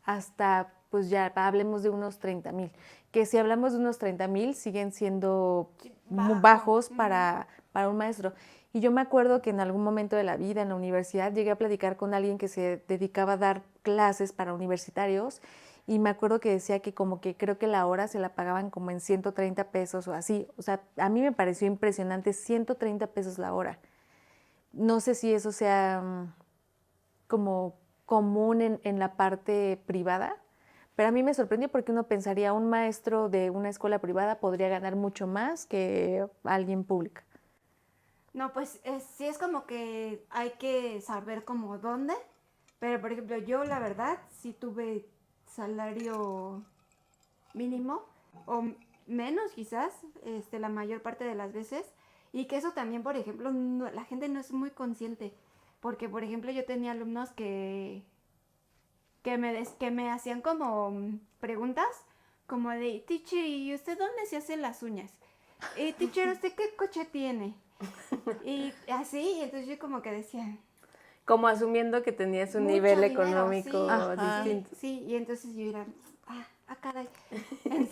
hasta, pues ya hablemos de unos 30,000, que si hablamos de unos 30,000 siguen siendo Bajo. bajos para un maestro. Y yo me acuerdo que en algún momento de la vida, en la universidad, llegué a platicar con alguien que se dedicaba a dar clases para universitarios y me acuerdo que decía que como que creo que la hora se la pagaban como en 130 pesos o así. O sea, a mí me pareció impresionante, 130 pesos la hora. No sé si eso sea como común en la parte privada, pero a mí me sorprendió porque uno pensaría un maestro de una escuela privada podría ganar mucho más que alguien pública. No, pues sí es como que hay que saber como dónde, pero por ejemplo yo la verdad sí tuve salario mínimo o menos quizás, la mayor parte de las veces, y que eso también, por ejemplo, la gente no es muy consciente, porque por ejemplo yo tenía alumnos que me hacían como preguntas, como de, teacher, ¿y usted dónde se hace las uñas? Teacher, ¿usted qué coche tiene? Y así, y entonces yo como que decía, Como asumiendo que tenías un mucho nivel dinero, económico sí, Ajá. distinto. sí, y entonces yo era, caray,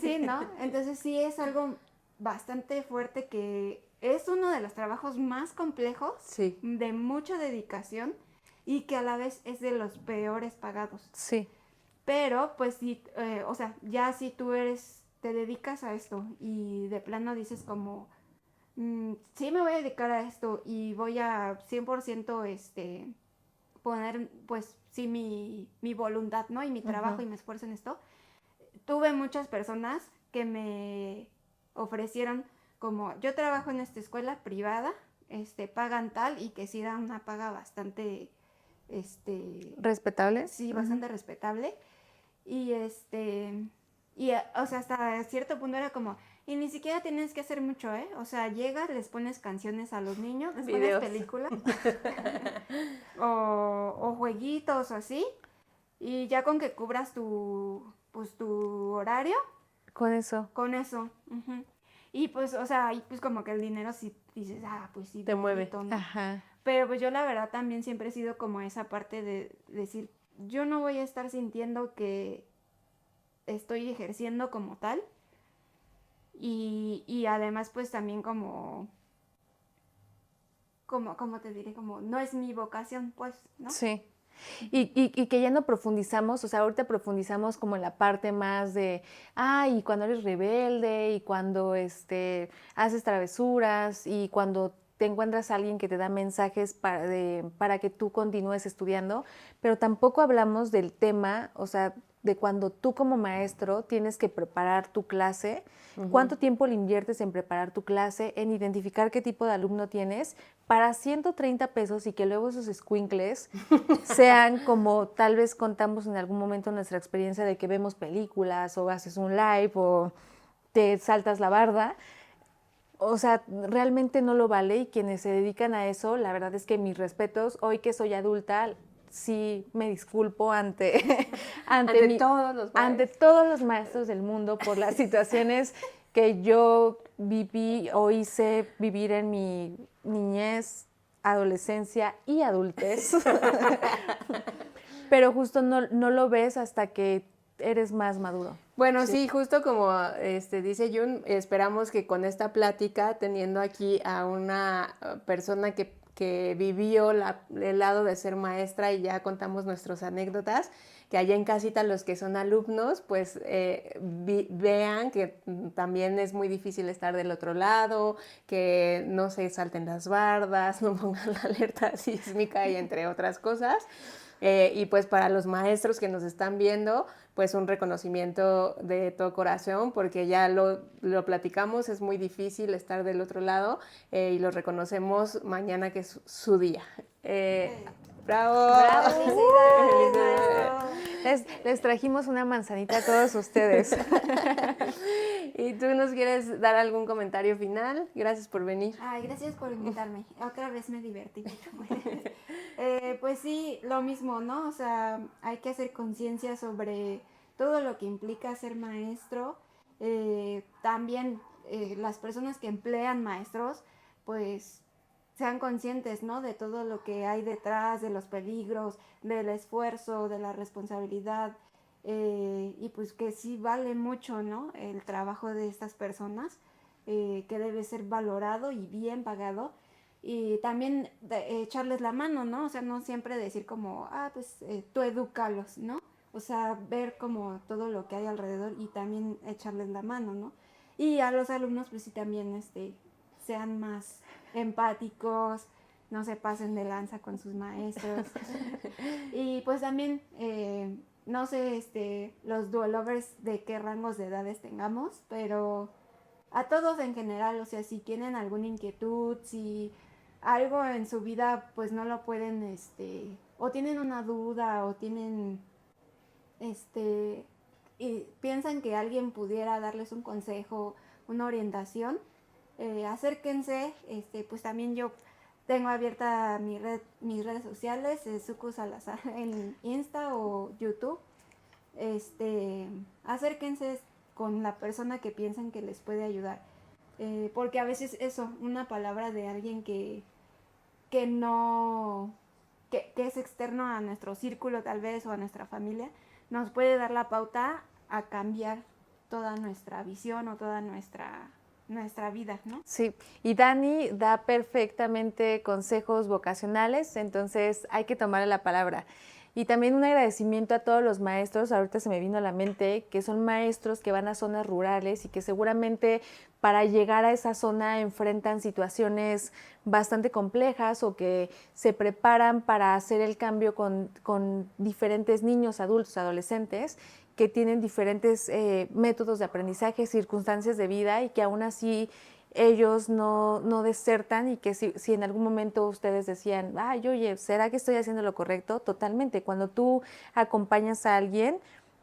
sí, ¿no? Entonces sí es algo bastante fuerte que es uno de los trabajos más complejos, Sí. de mucha dedicación y que a la vez es de los peores pagados. Sí. Pero pues sí, o sea, ya si tú te dedicas a esto y de plano dices como, sí me voy a dedicar a esto y voy a 100% poner pues sí mi voluntad, ¿no? Y mi trabajo y mi esfuerzo en esto. Tuve muchas personas que me ofrecieron como, yo trabajo en esta escuela privada, pagan tal y que sí dan una paga bastante, ¿Respetable? sí, bastante respetable. Y o sea, hasta cierto punto era como, y ni siquiera tienes que hacer mucho, ¿eh? O sea, llegas, les pones canciones a los niños, les pones películas o jueguitos o así, y ya con que cubras tu horario, Con eso. con eso. Ujú. Y pues, o sea, y pues como que el dinero sí dices, pues sí, Te mueve. poquito, ¿no? Ajá. Pero pues yo la verdad también siempre he sido como esa parte de decir, yo no voy a estar sintiendo que estoy ejerciendo como tal. Y además pues también como te diré, como no es mi vocación, pues, ¿no? Sí. Y que ya no profundizamos, o sea, ahorita profundizamos como en la parte más de, y cuando eres rebelde, y cuando haces travesuras, y cuando te encuentras a alguien que te da mensajes para que tú continúes estudiando, pero tampoco hablamos del tema, o sea, de cuando tú como maestro tienes que preparar tu clase, cuánto tiempo le inviertes en preparar tu clase, en identificar qué tipo de alumno tienes, para 130 pesos y que luego esos escuincles sean como tal vez contamos en algún momento nuestra experiencia de que vemos películas o haces un live o te saltas la barda. O sea, realmente no lo vale y quienes se dedican a eso, la verdad es que mis respetos, hoy que soy adulta, sí me disculpo ante todos los maestros del mundo por las situaciones que yo viví o hice vivir en mi niñez, adolescencia y adultez. Pero justo no lo ves hasta que eres más maduro. Bueno, sí, justo como dice Jun, esperamos que con esta plática, teniendo aquí a una persona que vivió el lado de ser maestra y ya contamos nuestras anécdotas, que allá en casita los que son alumnos, pues vean que también es muy difícil estar del otro lado, que no se salten las bardas, no pongan la alerta sísmica y entre otras cosas. Y pues para los maestros que nos están viendo, pues un reconocimiento de todo corazón, porque ya lo platicamos, es muy difícil estar del otro lado y lo reconocemos mañana que es su día. ¡Bravo! ¡Bravo! ¡Felicidades! Les trajimos una manzanita a todos ustedes. ¿Y tú nos quieres dar algún comentario final? Gracias por venir. Ay, gracias por invitarme. Otra vez me divertí mucho. Pues sí, lo mismo, ¿no? O sea, hay que hacer conciencia sobre todo lo que implica ser maestro. También las personas que emplean maestros, pues sean conscientes, ¿no? De todo lo que hay detrás, de los peligros, del esfuerzo, de la responsabilidad. Y pues que sí vale mucho, ¿no? El trabajo de estas personas, que debe ser valorado y bien pagado. Y también echarles la mano, ¿no? O sea, no siempre decir como, pues tú edúcalos, ¿no? O sea, ver como todo lo que hay alrededor y también echarles la mano, ¿no? Y a los alumnos, pues sí, también sean más empáticos, no se pasen de lanza con sus maestros. Y pues también, no sé, los duolovers de qué rangos de edades tengamos, pero a todos en general, o sea, si tienen alguna inquietud, si algo en su vida pues no lo pueden, o tienen una duda o tienen, y piensan que alguien pudiera darles un consejo, una orientación, acérquense, pues también yo tengo abierta mis redes sociales, Suku Salazar en Insta o YouTube. Acérquense con la persona que piensan que les puede ayudar. Porque a veces una palabra de alguien que no, que es externo a nuestro círculo tal vez o a nuestra familia, nos puede dar la pauta a cambiar toda nuestra visión o toda nuestra vida, ¿no? Sí, y Dani da perfectamente consejos vocacionales, entonces hay que tomarle la palabra. Y también un agradecimiento a todos los maestros, ahorita se me vino a la mente, que son maestros que van a zonas rurales y que seguramente para llegar a esa zona enfrentan situaciones bastante complejas o que se preparan para hacer el cambio con diferentes niños, adultos, adolescentes, que tienen diferentes métodos de aprendizaje, circunstancias de vida y que aún así ellos no desertan y que si en algún momento ustedes decían, ay, oye, ¿será que estoy haciendo lo correcto? Totalmente. Cuando tú acompañas a alguien,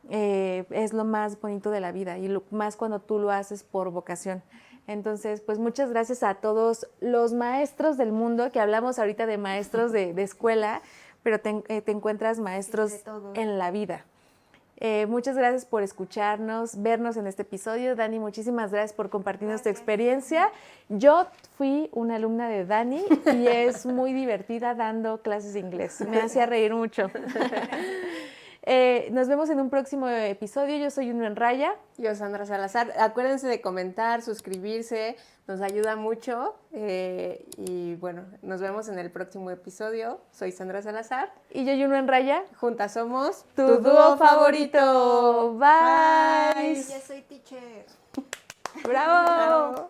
es lo más bonito de la vida y más cuando tú lo haces por vocación. Entonces, pues muchas gracias a todos los maestros del mundo, que hablamos ahorita de maestros de escuela, pero te encuentras maestros en la vida. Muchas gracias por escucharnos, vernos en este episodio. Dani, muchísimas gracias por compartirnos tu experiencia. Yo fui una alumna de Dani y es muy divertida dando clases de inglés. Me hacía reír mucho. Nos vemos en un próximo episodio. Yo soy Uno en Raya. Yo, Sandra Salazar. Acuérdense de comentar, suscribirse, nos ayuda mucho. Y bueno, nos vemos en el próximo episodio. Soy Sandra Salazar. Y yo, Uno en Raya. Juntas somos tu dúo favorito. Bye. Yo soy teacher. ¡Bravo!